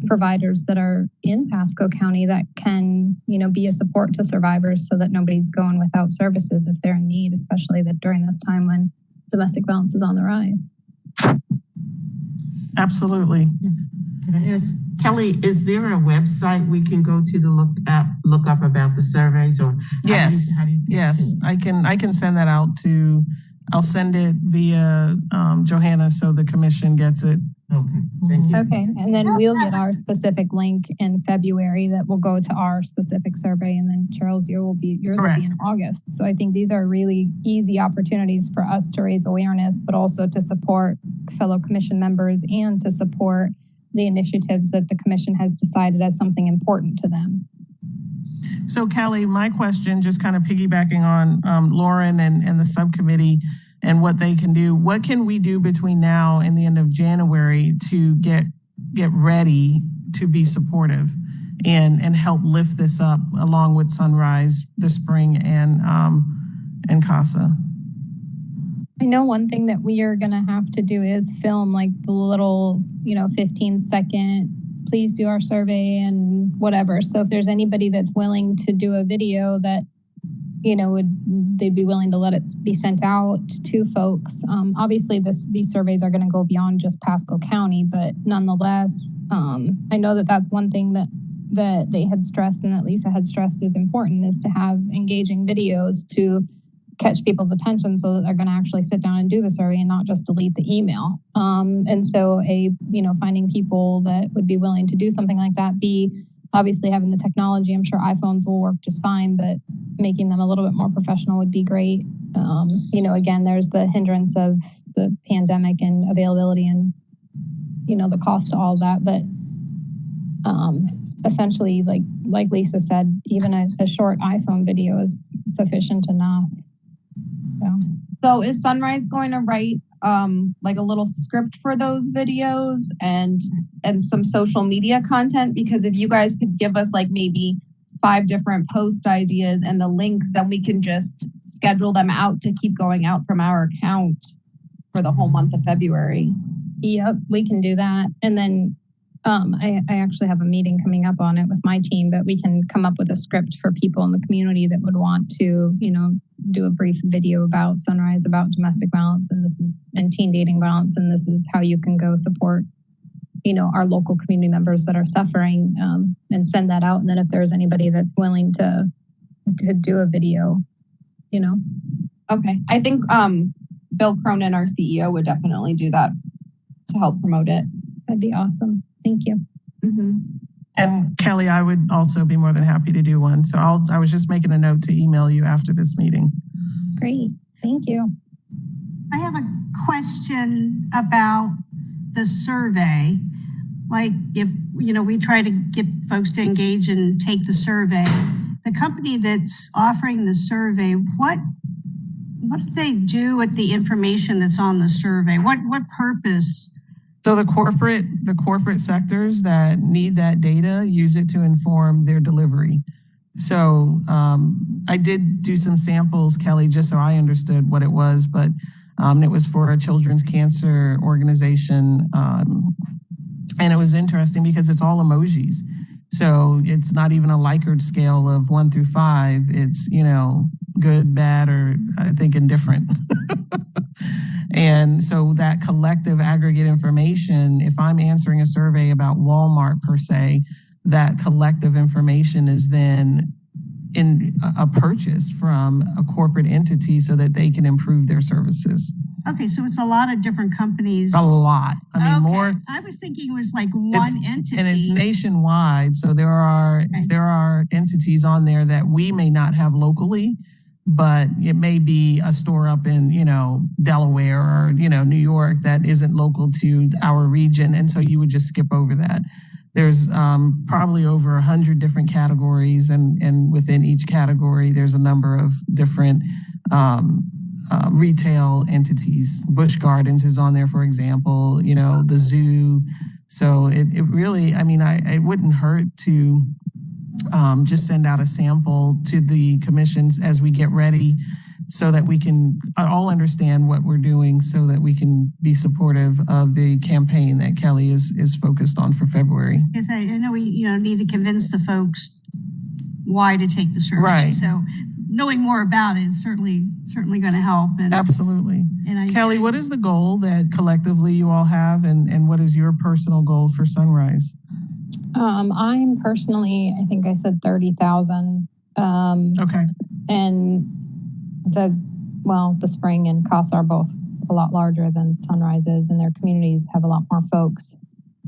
providers that are in Pasco County that can, be a support to survivors so that nobody's going without services if they're in need, especially that during this time when domestic violence is on the rise. Absolutely. Can I ask, Kelly, is there a website we can go to look up about the surveys, or yes, I can send that out I'll send it via Johanna so the commission gets it. Okay, thank you. Okay, and then we'll get our specific link in February that will go to our specific survey, and then Charles, yours will be in August. So I think these are really easy opportunities for us to raise awareness, but also to support fellow commission members and to support the initiatives that the commission has decided as something important to them. So Kelly, my question, just kind of piggybacking on Lauren and the subcommittee and what they can do. What can we do between now and the end of January to get ready to be supportive and help lift this up along with Sunrise this spring and CASA? I know one thing that we are going to have to do is film like the little, 15-second, please do our survey and whatever. So if there's anybody that's willing to do a video that, they'd be willing to let it be sent out to folks. Obviously these surveys are going to go beyond just Pasco County, but nonetheless, I know that that's one thing that they had stressed and that Lisa had stressed is important, is to have engaging videos to catch people's attention so that they're going to actually sit down and do the survey and not just delete the email. And so finding people that would be willing to do something like that, obviously having the technology, I'm sure iPhones will work just fine, but making them a little bit more professional would be great. Again, there's the hindrance of the pandemic and availability and, the cost to all that. But essentially, like Lisa said, even a short iPhone video is sufficient enough. So is Sunrise going to write like a little script for those videos and some social media content? Because if you guys could give us like maybe 5 different post ideas and the links, then we can just schedule them out to keep going out from our account for the whole month of February. Yep, we can do that. And then I actually have a meeting coming up on it with my team, but we can come up with a script for people in the community that would want to, do a brief video about Sunrise, about domestic violence, and teen dating violence, and this is how you can go support, our local community members that are suffering, and send that out. And then if there's anybody that's willing to do a video, Okay. I think Bill Cronin, our CEO, would definitely do that to help promote it. That'd be awesome. Thank you. Mm-hmm. And Kelly, I would also be more than happy to do one. So I was just making a note to email you after this meeting. Great. Thank you. I have a question about the survey. Like if, we try to get folks to engage and take the survey, the company that's offering the survey, what do they do with the information that's on the survey? What purpose? So the corporate sectors that need that data use it to inform their delivery. So I did do some samples, Kelly, just so I understood what it was, but it was for a children's cancer organization. And it was interesting because it's all emojis. So it's not even a Likert scale of 1 through 5. It's, good, bad, or I think indifferent. And so that collective aggregate information, if I'm answering a survey about Walmart per se, that collective information is then in a purchase from a corporate entity so that they can improve their services. Okay, so it's a lot of different companies. A lot. I mean, more. I was thinking it was like one entity. And it's nationwide. So there are entities on there that we may not have locally, but it may be a store up in, Delaware or, New York that isn't local to our region. And so you would just skip over that. There's probably over 100 different categories. And within each category, there's a number of different retail entities. Busch Gardens is on there, for example, the zoo. So it really, it wouldn't hurt to just send out a sample to the commissions as we get ready so that we can all understand what we're doing so that we can be supportive of the campaign that Kelly is focused on for February. Because I know we need to convince the folks why to take the survey. Right. So knowing more about it is certainly going to help. And absolutely. Kelly, what is the goal that collectively you all have, and what is your personal goal for Sunrise? I'm personally, I think I said 30,000. Okay. And the Spring and Casa are both a lot larger than Sunrise is, and their communities have a lot more folks.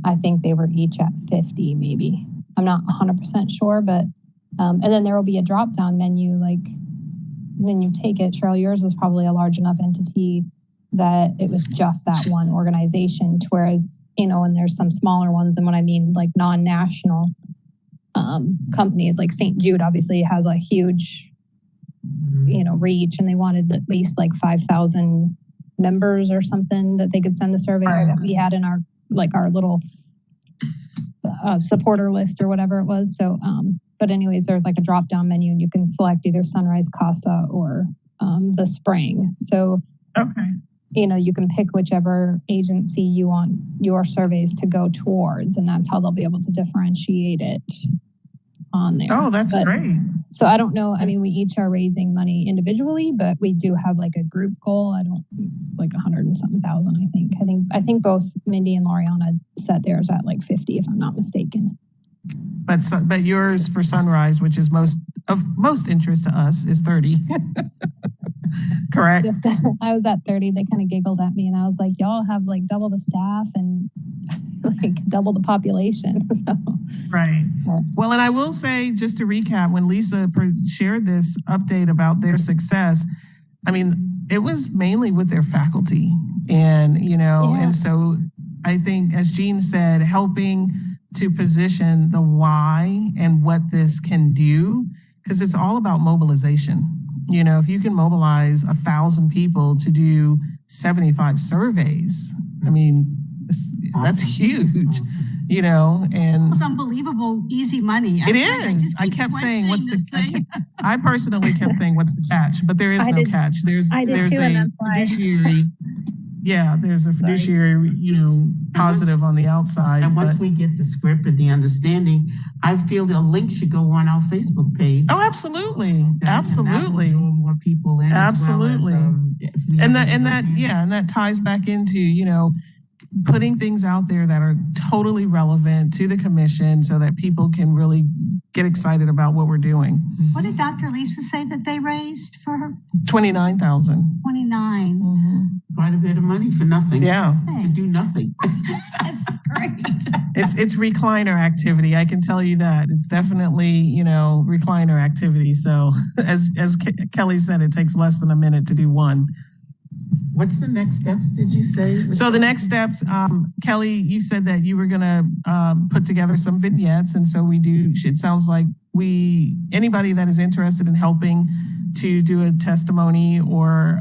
I think they were each at 50, maybe. I'm not 100% sure, but and then there will be a drop-down menu. Like when you take it, Cheryl, yours is probably a large enough entity that it was just that one organization. Whereas, and there's some smaller ones, and what I mean, like non-national companies, like St. Jude obviously has a huge, reach, and they wanted at least like 5,000 members or something that they could send the survey, or that we had in our little supporter list or whatever it was. So, but anyways, there's like a drop down menu and you can select either Sunrise, Casa, or the Spring. So, okay. You can pick whichever agency you want your surveys to go towards, and that's how they'll be able to differentiate it on there. Oh, that's great. So I don't know. We each are raising money individually, but we do have like a group goal. It's like 100 and something thousand, I think. I think both Mindy and Loriana set theirs at like 50, if I'm not mistaken. But yours for Sunrise, which is of most interest to us, is 30. Correct. I was at 30. They kind of giggled at me, and I was like, y'all have like double the staff and like double the population. So. Right. Well, and I will say, just to recap, when Lisa shared this update about their success, it was mainly with their faculty, and and so I think, as Jean said, helping to position the why and what this can do, because it's all about mobilization. If you can mobilize 1,000 people to do 75 surveys, that's huge. And it's unbelievable, easy money. It is. I kept saying, I personally kept saying, what's the catch? But there is no catch. There's a fiduciary. there's a fiduciary, positive on the outside. And once we get the script and the understanding, I feel the link should go on our Facebook page. Oh, absolutely. Absolutely. Draw more people in. Absolutely. As well as, and that ties back into, putting things out there that are totally relevant to the commission so that people can really get excited about what we're doing. What did Dr. Lisa say that they raised for her? 29,000. 29. Mm-hmm. Quite a bit of money for nothing. Yeah. To do nothing. That's great. It's recliner activity. I can tell you that. It's definitely, recliner activity. So as Kelly said, it takes less than a minute to do one. What's the next steps, did you say? So the next steps, Kelly, you said that you were going to put together some vignettes. And so we do, it sounds like anybody that is interested in helping to do a testimony or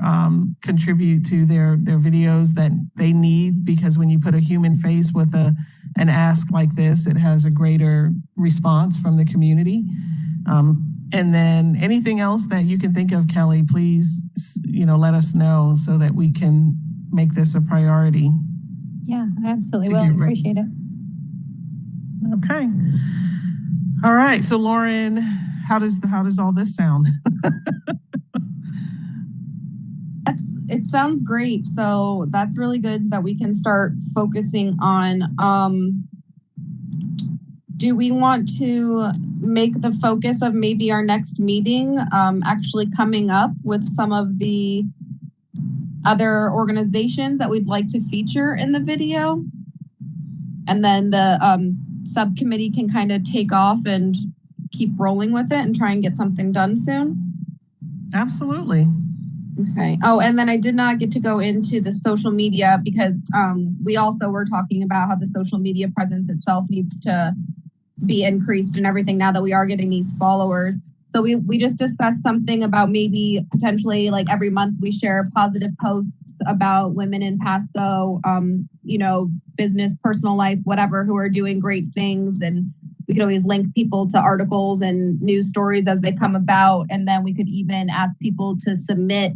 contribute to their videos that they need, because when you put a human face with an ask like this, it has a greater response from the community. And then anything else that you can think of, Kelly, please, let us know so that we can make this a priority. Yeah, absolutely. Well, appreciate it. Okay. All right. So Lauren, how does all this sound? It sounds great. So that's really good that we can start focusing on, do we want to make the focus of maybe our next meeting actually coming up with some of the other organizations that we'd like to feature in the video? And then the subcommittee can kind of take off and keep rolling with it and try and get something done soon? Absolutely. Okay. Oh, and then I did not get to go into the social media because we also were talking about how the social media presence itself needs to be increased and everything now that we are getting these followers. So we just discussed something about maybe potentially like every month we share positive posts about women in Pasco, business, personal life, whatever, who are doing great things. And we could always link people to articles and news stories as they come about. And then we could even ask people to submit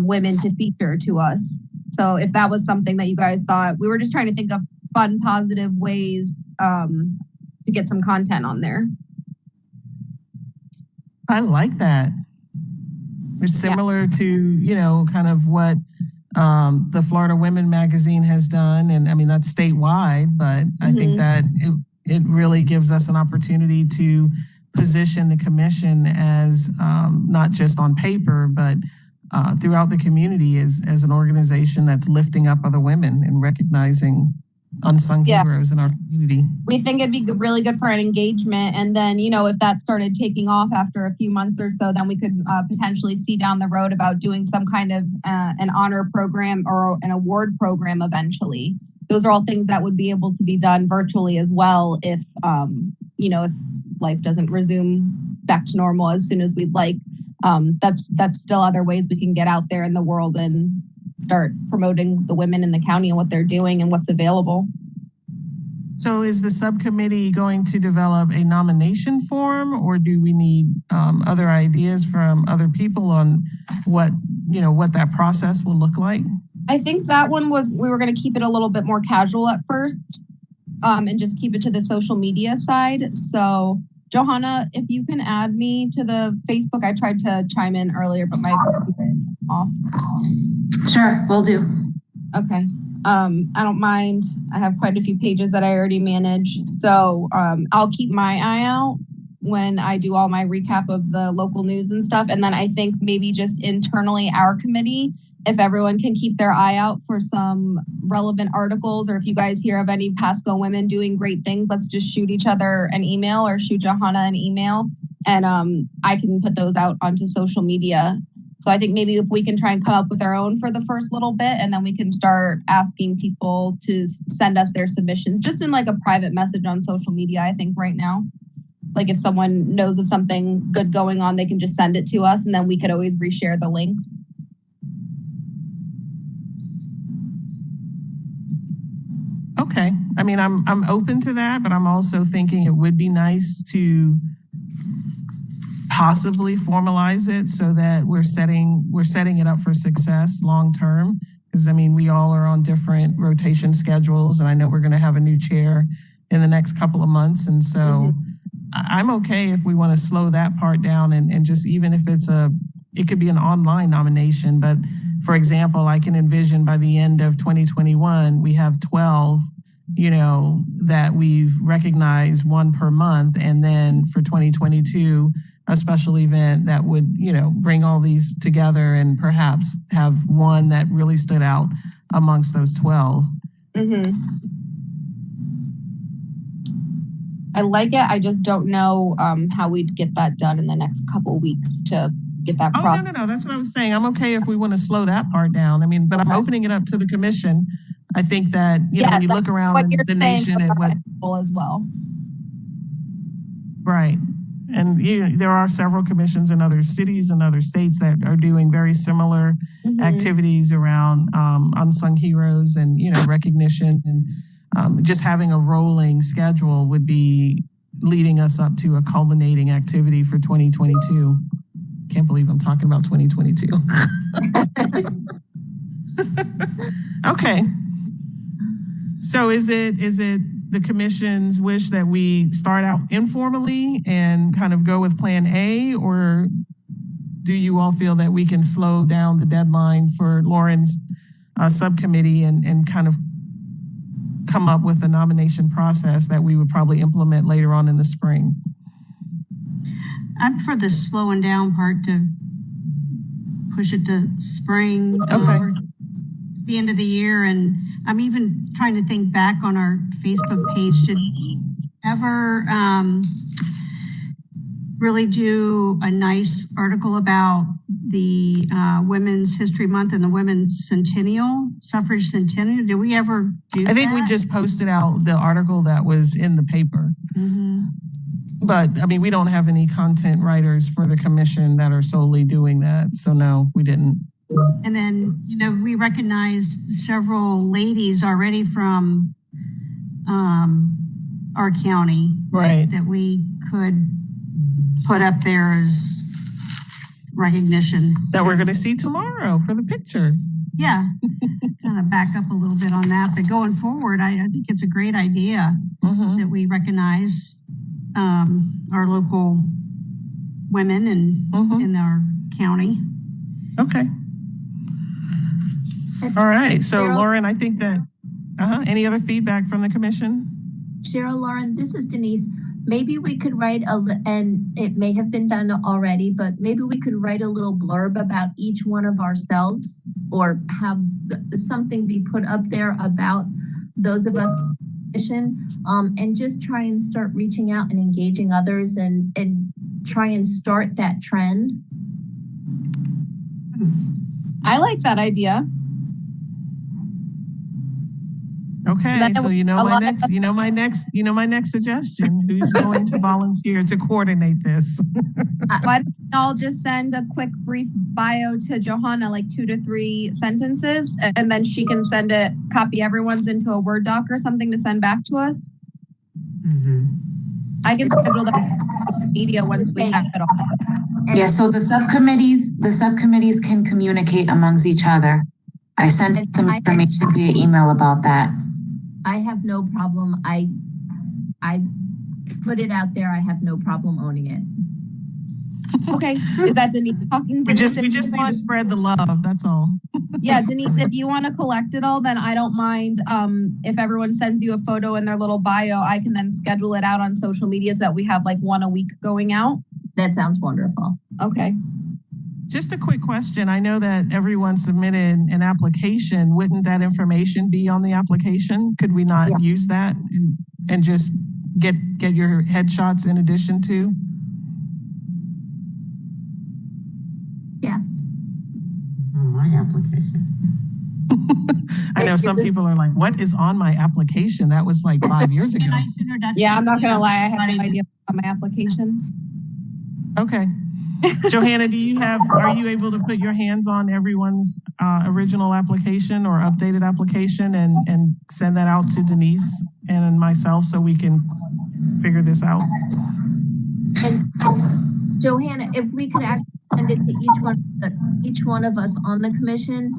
women to feature to us. So if that was something that you guys thought, we were just trying to think of fun, positive ways to get some content on there. I like that. It's similar to, kind of what the Florida Women magazine has done. And I mean, that's statewide, but I think that it really gives us an opportunity to position the commission as not just on paper, but throughout the community as an organization that's lifting up other women and recognizing unsung heroes in our community. We think it'd be really good for an engagement. And then, if that started taking off after a few months or so, then we could potentially see down the road about doing some kind of an honor program or an award program eventually. Those are all things that would be able to be done virtually as well if life doesn't resume back to normal as soon as we'd like. That's still other ways we can get out there in the world and start promoting the women in the county and what they're doing and what's available. So is the subcommittee going to develop a nomination form, or do we need other ideas from other people on what that process will look like? I think that one we were going to keep it a little bit more casual at first and just keep it to the social media side. So Johanna, if you can add me to the Facebook, I tried to chime in earlier, but my off. Sure, will do. Okay. I don't mind. I have quite a few pages that I already manage. So I'll keep my eye out when I do all my recap of the local news and stuff. And then I think maybe just internally our committee, if everyone can keep their eye out for some relevant articles, or if you guys hear of any Pasco women doing great things, let's just shoot each other an email or shoot Johanna an email. And I can put those out onto social media. So I think maybe if we can try and come up with our own for the first little bit, and then we can start asking people to send us their submissions just in like a private message on social media, I think right now. Like if someone knows of something good going on, they can just send it to us and then we could always reshare the links. Okay. I mean, I'm open to that, but I'm also thinking it would be nice to possibly formalize it so that we're setting it up for success long term. Because I mean, we all are on different rotation schedules, and I know we're going to have a new chair in the next couple of months. And so I'm okay if we want to slow that part down and just, even if it could be an online nomination. But for example, I can envision by the end of 2021, we have 12, that we've recognized, one per month. And then for 2022, a special event that would, bring all these together and perhaps have one that really stood out amongst those 12. I like it. I just don't know how we'd get that done in the next couple weeks to get that process. No. That's what I was saying. I'm okay if we want to slow that part down. I mean, but I'm opening it up to the commission. I think that, when you look around the nation at what as well. Right. And there are several commissions in other cities and other states that are doing very similar activities around unsung heroes and, recognition, and just having a rolling schedule would be leading us up to a culminating activity for 2022. Can't believe I'm talking about 2022. Okay. So is it the commission's wish that we start out informally and kind of go with plan A, or do you all feel that we can slow down the deadline for Lauren's subcommittee and kind of come up with a nomination process that we would probably implement later on in the spring? I'm for the slowing down part to push it to spring. Okay. The end of the year. And I'm even trying to think back on our Facebook page. Did we ever really do a nice article about the Women's History Month and the Women's Suffrage Centennial? Did we ever do that? I think we just posted out the article that was in the paper. But I mean, we don't have any content writers for the commission that are solely doing that. So no, we didn't. And then, we recognized several ladies already from our county. Right. That we could put up there as recognition. That we're going to see tomorrow for the picture. Yeah. Kind of back up a little bit on that. But going forward, I think it's a great idea that we recognize our local women in our county. Okay. All right. So, Lauren, I think that, any other feedback from the commission? Cheryl, Lauren, this is Denise. Maybe we could write and it may have been done already, but maybe we could write a little blurb about each one of ourselves, or have something be put up there about those of us in the commission, and just try and start reaching out and engaging others and try and start that trend. I like that idea. Okay, so my next suggestion. Who's going to volunteer to coordinate this? Why don't y'all just send a quick brief bio to Johanna, like 2 to 3 sentences, and then she can copy everyone's into a Word doc or something to send back to us? I can schedule that media once we have it all. Yeah, so the subcommittees can communicate amongst each other. I sent some information via email about that. I have no problem. I put it out there. I have no problem owning it. Okay. Is that Denise talking? We just need to spread the love. That's all. Yeah, Denise, if you want to collect it all, then I don't mind. If everyone sends you a photo in their little bio, I can then schedule it out on social media so that we have like one a week going out. That sounds wonderful. Okay. Just a quick question. I know that everyone submitted an application. Wouldn't that information be on the application? Could we not use that and just get your headshots in addition to? Yes. It's on my application. I know some people are like, what is on my application? That was like 5 years ago. Yeah, I'm not going to lie. I have no idea on my application. Okay. Johanna, are you able to put your hands on everyone's original application or updated application and send that out to Denise and myself so we can figure this out? And Johanna, if we could actually send it to each one of us on the commission,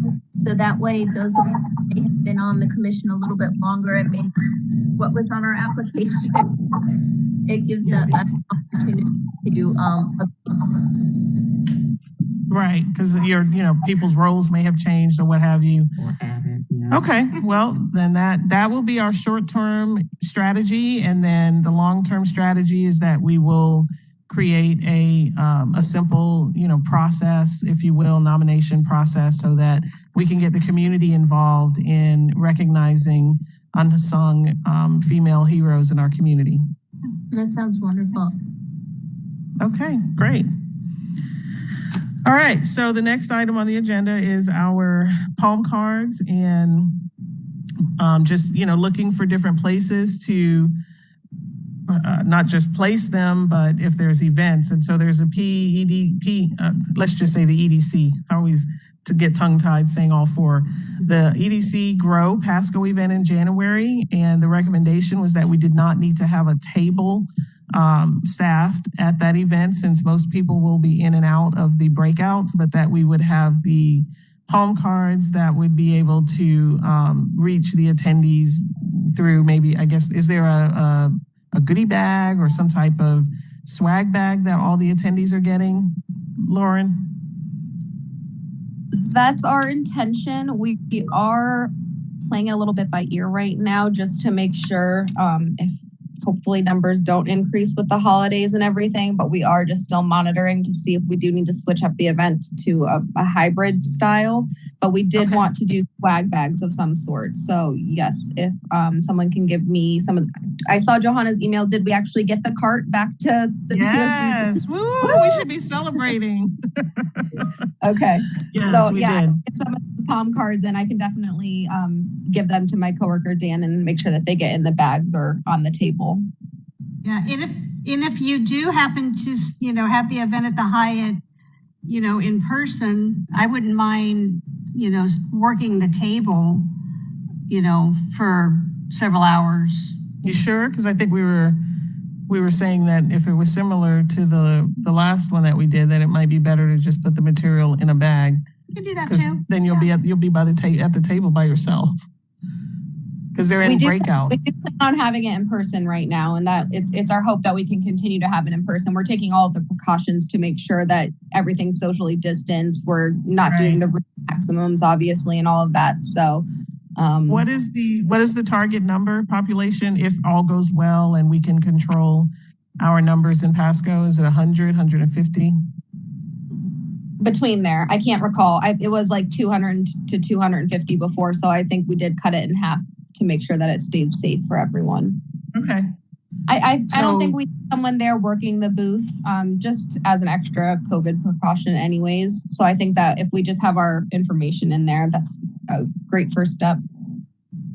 So that way, those of us who have been on the commission a little bit longer and maybe what was on our application, it gives the opportunity to Right, because people's roles may have changed or what have you. Or added, yeah. Okay, well, then that will be our short-term strategy, and then the long-term strategy is that we will create a simple, process, if you will, nomination process, so that we can get the community involved in recognizing unsung female heroes in our community. That sounds wonderful. Okay, great. All right, so the next item on the agenda is our palm cards, and just, looking for different places to not just place them, but if there's events. And so there's a let's just say the EDC. I always to get tongue-tied saying all four. The EDC Grow Pasco event in January, and the recommendation was that we did not need to have a table staffed at that event, since most people will be in and out of the breakouts, but that we would have the palm cards that would be able to reach the attendees through maybe, I guess, is there a goodie bag or some type of swag bag that all the attendees are getting, Lauren? That's our intention. We are playing it a little bit by ear right now, just to make sure if hopefully numbers don't increase with the holidays and everything, but we are just still monitoring to see if we do need to switch up the event to a hybrid style. But we did want to do swag bags of some sort. So yes, if someone can give me some of I saw Johanna's email. Did we actually get the cart back to the Yes. Woo! We should be celebrating. Okay. Yes, so we yeah, did. get some of those palm cards, and I can definitely give them to my coworker Dan and make sure that they get in the bags or on the table. Yeah, and if you do happen to have the event at the Hyatt, in person, I wouldn't mind working the table, for several hours. You sure? Because I think we were saying that if it was similar to the last one that we did, that it might be better to just put the material in a bag. You can do that too. Then you'll be at the table by yourself. Because they're in breakouts. We do plan on having it in person right now, and that it's our hope that we can continue to have it in person. We're taking all of the precautions to make sure that everything's socially distanced. We're not doing the maximums, obviously, and all of that. So, what is the target number population if all goes well and we can control our numbers in Pasco? Is it 100, 150? Between there, I can't recall. It was like 200 to 250 before, so I think we did cut it in half to make sure that it stayed safe for everyone. Okay. I don't think we need someone there working the booth, just as an extra COVID precaution anyways. So I think that if we just have our information in there, that's a great first step.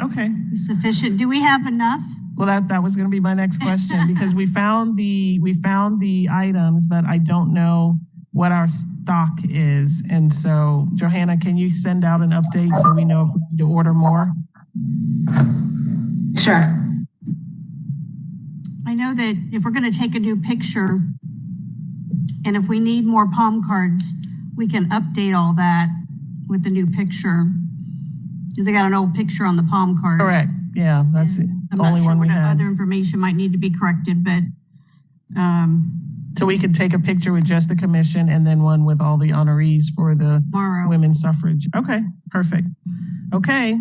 Okay. Sufficient. Do we have enough? Well, that was going to be my next question, because we found the items, but I don't know what our stock is. And so, Johanna, can you send out an update so we know if we need to order more? Sure. I know that if we're going to take a new picture, and if we need more palm cards, we can update all that with the new picture, because they got an old picture on the palm card. Correct. Yeah, that's the only one we have. Other information might need to be corrected, but so we could take a picture with just the commission and then one with all the honorees for the women's suffrage. Okay, perfect. Okay.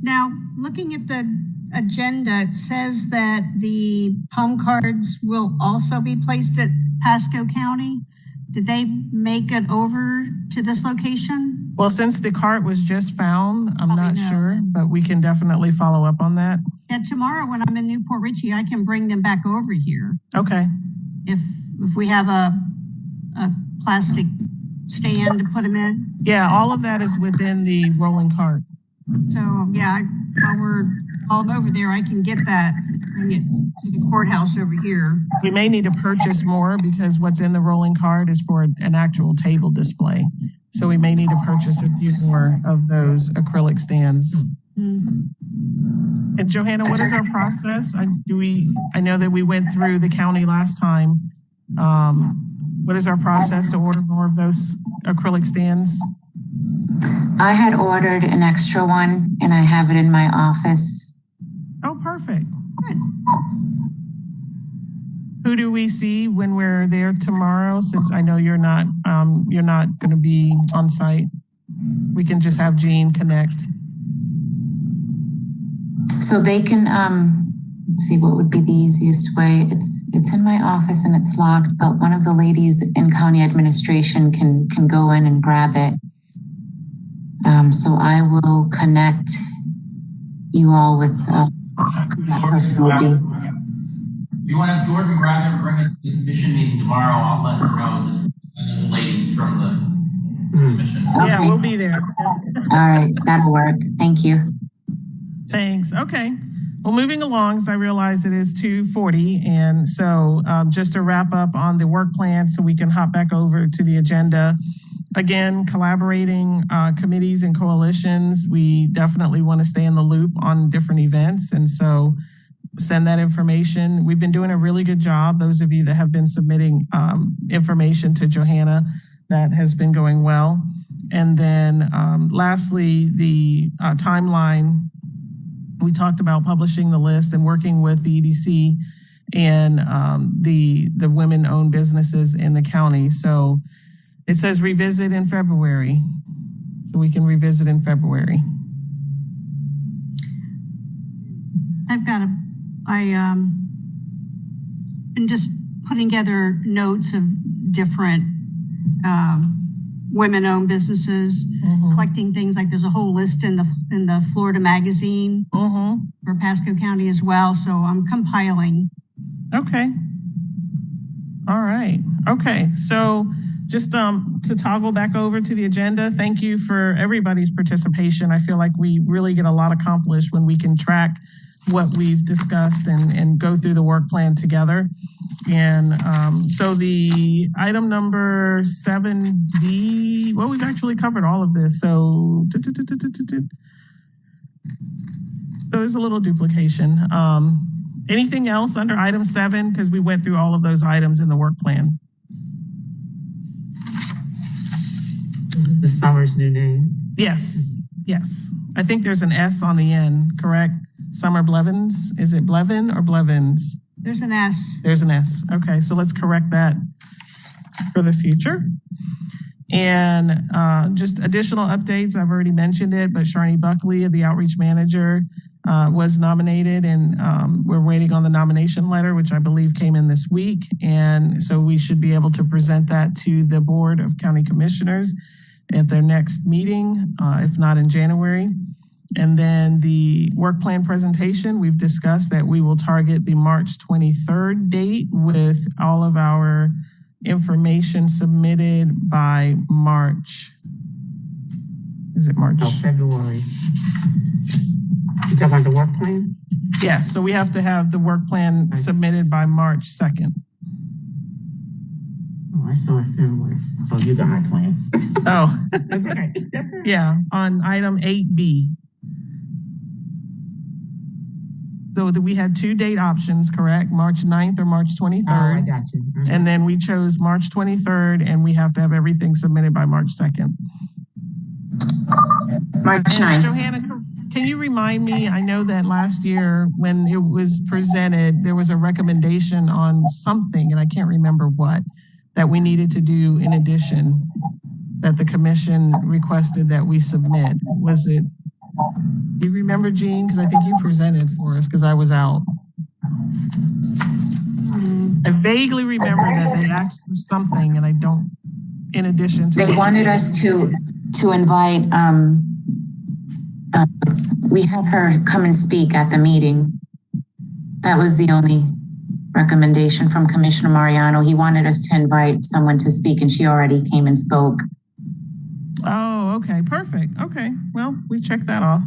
Now, looking at the agenda, it says that the palm cards will also be placed at Pasco County. Did they make it over to this location? Well, since the cart was just found, I'm not sure, but we can definitely follow up on that. Yeah, tomorrow when I'm in Newport Richey, I can bring them back over here. Okay. If we have a plastic stand to put them in. Yeah, all of that is within the rolling cart. So yeah, while we're all over there, I can get that, bring it to the courthouse over here. We may need to purchase more because what's in the rolling cart is for an actual table display. So we may need to purchase a few more of those acrylic stands. And Johanna, what is our process? I know that we went through the county last time. What is our process to order more of those acrylic stands? I had ordered an extra one and I have it in my office. Oh, perfect. Good. Who do we see when we're there tomorrow? Since I know you're not going to be on site, we can just have Jean connect. So they can, let's see what would be the easiest way. It's in my office and it's locked, but one of the ladies in county administration can go in and grab it. So I will connect you all with that person will be. You want to have Jordan grab it and bring it to the commission meeting tomorrow? I'll let her know. The ladies from the commission. Okay. Yeah, we'll be there. All right, that'll work. Thank you. Thanks. Okay. Well, moving along, as I realize it is 2:40, and so just to wrap up on the work plan so we can hop back over to the agenda. Again, collaborating committees and coalitions, we definitely want to stay in the loop on different events, and so send that information. We've been doing a really good job. Those of you that have been submitting information to Johanna, that has been going well. And then lastly, the timeline. We talked about publishing the list and working with the EDC and the women-owned businesses in the county. So it says revisit in February. So we can revisit in February. Been just putting together notes of different women-owned businesses, collecting things like there's a whole list in the Florida magazine for Pasco County as well. So I'm compiling. Okay. All right. Okay. So just to toggle back over to the agenda, thank you for everybody's participation. I feel like we really get a lot accomplished when we can track what we've discussed and go through the work plan together. And so the item number 7D, well, we've actually covered all of this. So there's a little duplication. Anything else under item 7? Because we went through all of those items in the work plan. The summer's new name. Yes. Yes. I think there's an S on the end, correct? Summer Blevins. Is it Blevin or Blevins? There's an S. There's an S. Okay, so let's correct that for the future. And just additional updates. I've already mentioned it, but Sharni Buckley, the outreach manager, was nominated, and we're waiting on the nomination letter, which I believe came in this week. And so we should be able to present that to the Board of County Commissioners at their next meeting, if not in January. And then the work plan presentation, we've discussed that we will target the March 23rd date with all of our information submitted by March. Is it March? No, February. You talking about the work plan? Yes, so we have to have the work plan submitted by March 2nd. Oh, I saw it February. Oh, you got my plan. Oh. That's okay. That's okay. Yeah, on item 8B. So we had 2 date options, correct? March 9th or March 23rd. Oh, I got you. And then we chose March 23rd, and we have to have everything submitted by March 2nd. March 9th. Johanna, can you remind me, I know that last year when it was presented, there was a recommendation on something, and I can't remember what, that we needed to do in addition, that the commission requested that we submit. Was it? Do you remember, Jean? Because I think you presented for us because I was out. I vaguely remember that they asked for something, and I don't, in addition to. They wanted us to invite, we had her come and speak at the meeting. That was the only recommendation from Commissioner Mariano. He wanted us to invite someone to speak, and she already came and spoke. Oh, okay, perfect. Okay, well, we checked that off.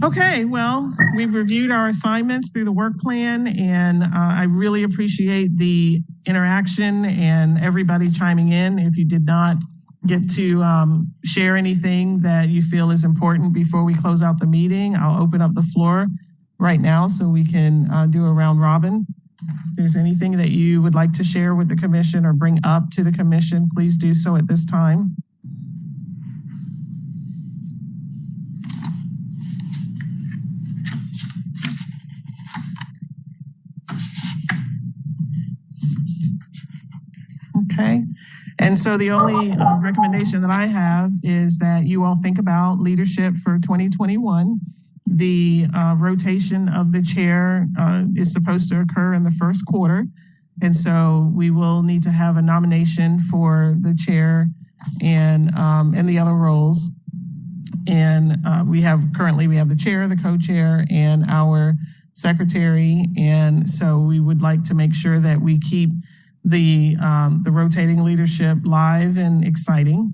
Okay, well, we've reviewed our assignments through the work plan, and I really appreciate the interaction and everybody chiming in. If you did not get to share anything that you feel is important before we close out the meeting, I'll open up the floor right now so we can do a round robin. If there's anything that you would like to share with the commission or bring up to the commission, please do so at this time. And so the only recommendation that I have is that you all think about leadership for 2021. The rotation of the chair is supposed to occur in the first quarter. And so we will need to have a nomination for the chair and the other roles. And we have the chair, the co-chair, and our secretary. And so we would like to make sure that we keep the rotating leadership live and exciting.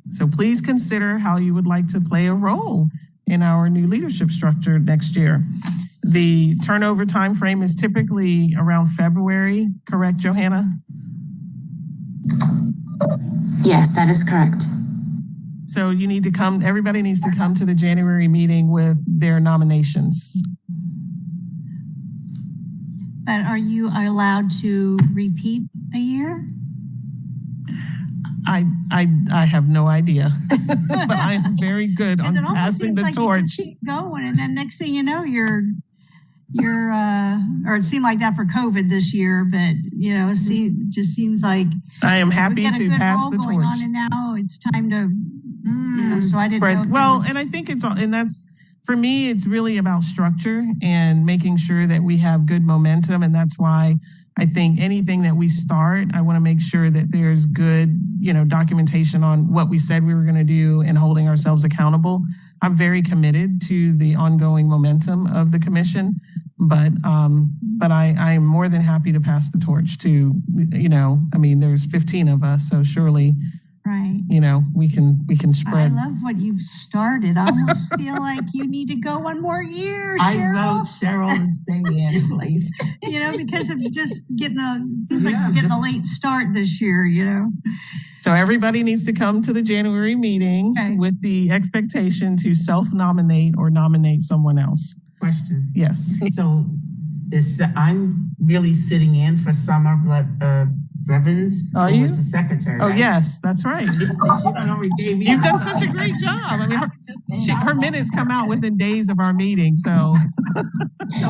So please consider how you would like to play a role in our new leadership structure next year. The turnover time frame is typically around February, correct, Johanna? Yes, that is correct. So you need to come, everybody needs to come to the January meeting with their nominations. But are you allowed to repeat a year? I have no idea, but I am very good on passing the torch. You just keep going, and then next thing you know, you're or it seemed like that for COVID this year, but you know, it just seems like I am happy to pass the torch. Going on, and now it's time to, you know, so I didn't know. Well, and I think that's. For me, it's really about structure and making sure that we have good momentum. And that's why I think anything that we start, I want to make sure that there's good, documentation on what we said we were going to do and holding ourselves accountable. I'm very committed to the ongoing momentum of the commission, but I am more than happy to pass the torch to, there's 15 of us, so surely. Right. We can spread. I love what you've started. I almost feel like you need to go one more year, Cheryl. I wrote Cheryl to stay in, please. Because of just getting a late start this year, So everybody needs to come to the January meeting with the expectation to self-nominate or nominate someone else. Question. Yes. So I'm really sitting in for Summer Blevins, who was the secretary. Oh, right? Yes, that's right. You've done such a great job. I mean, her minutes come out within days of our meeting. So,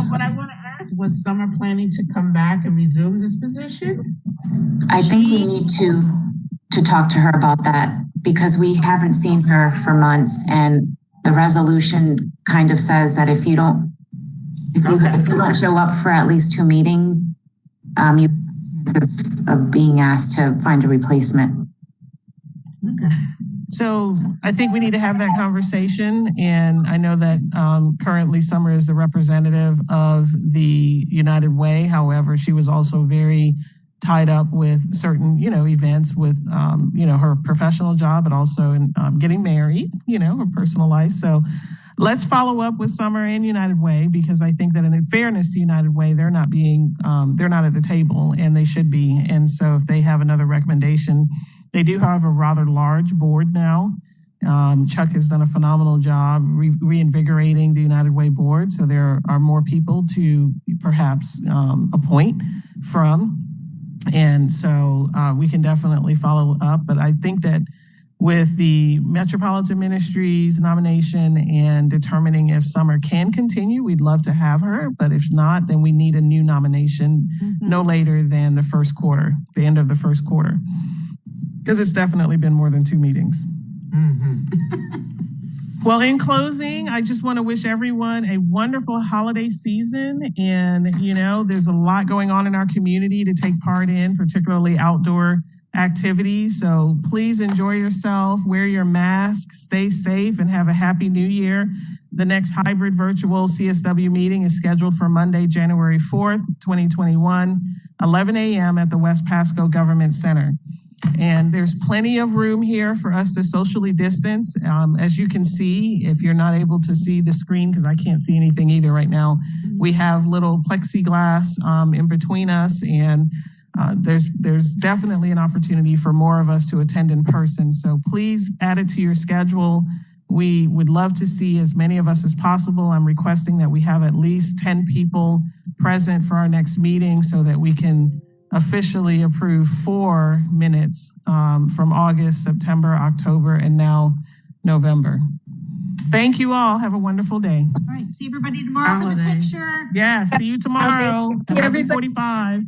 what I want to ask, was Summer planning to come back and resume this position? I think we need to talk to her about that because we haven't seen her for months, and the resolution kind of says that if you don't show up for at least 2 meetings, you of being asked to find a replacement. So I think we need to have that conversation. And I know that currently Summer is the representative of the United Way. However, she was also very tied up with certain, events with, her professional job, but also in getting married, her personal life. So let's follow up with Summer and United Way, because I think that in fairness to United Way, they're not at the table, and they should be. And so if they have another recommendation, they do have a rather large board now. Chuck has done a phenomenal job reinvigorating the United Way board. So there are more people to perhaps appoint from. And so we can definitely follow up. But I think that with the Metropolitan Ministries nomination and determining if Summer can continue, we'd love to have her. But if not, then we need a new nomination no later than the end of the first quarter. Because it's definitely been more than 2 meetings. Well, in closing, I just want to wish everyone a wonderful holiday season. And, there's a lot going on in our community to take part in, particularly outdoor activities. So please enjoy yourself, wear your mask, stay safe, and have a happy new year. The next hybrid virtual CSW meeting is scheduled for Monday, January 4th, 2021, 11 a.m. at the West Pasco Government Center. And there's plenty of room here for us to socially distance. As you can see, if you're not able to see the screen, because I can't see anything either right now, we have little plexiglass in between us, and there's definitely an opportunity for more of us to attend in person. So please add it to your schedule. We would love to see as many of us as possible. I'm requesting that we have at least 10 people present for our next meeting so that we can officially approve 4 minutes from August, September, October, and now November. Thank you all. Have a wonderful day. All right. See everybody tomorrow for the picture. Yeah. See you tomorrow at 11:45.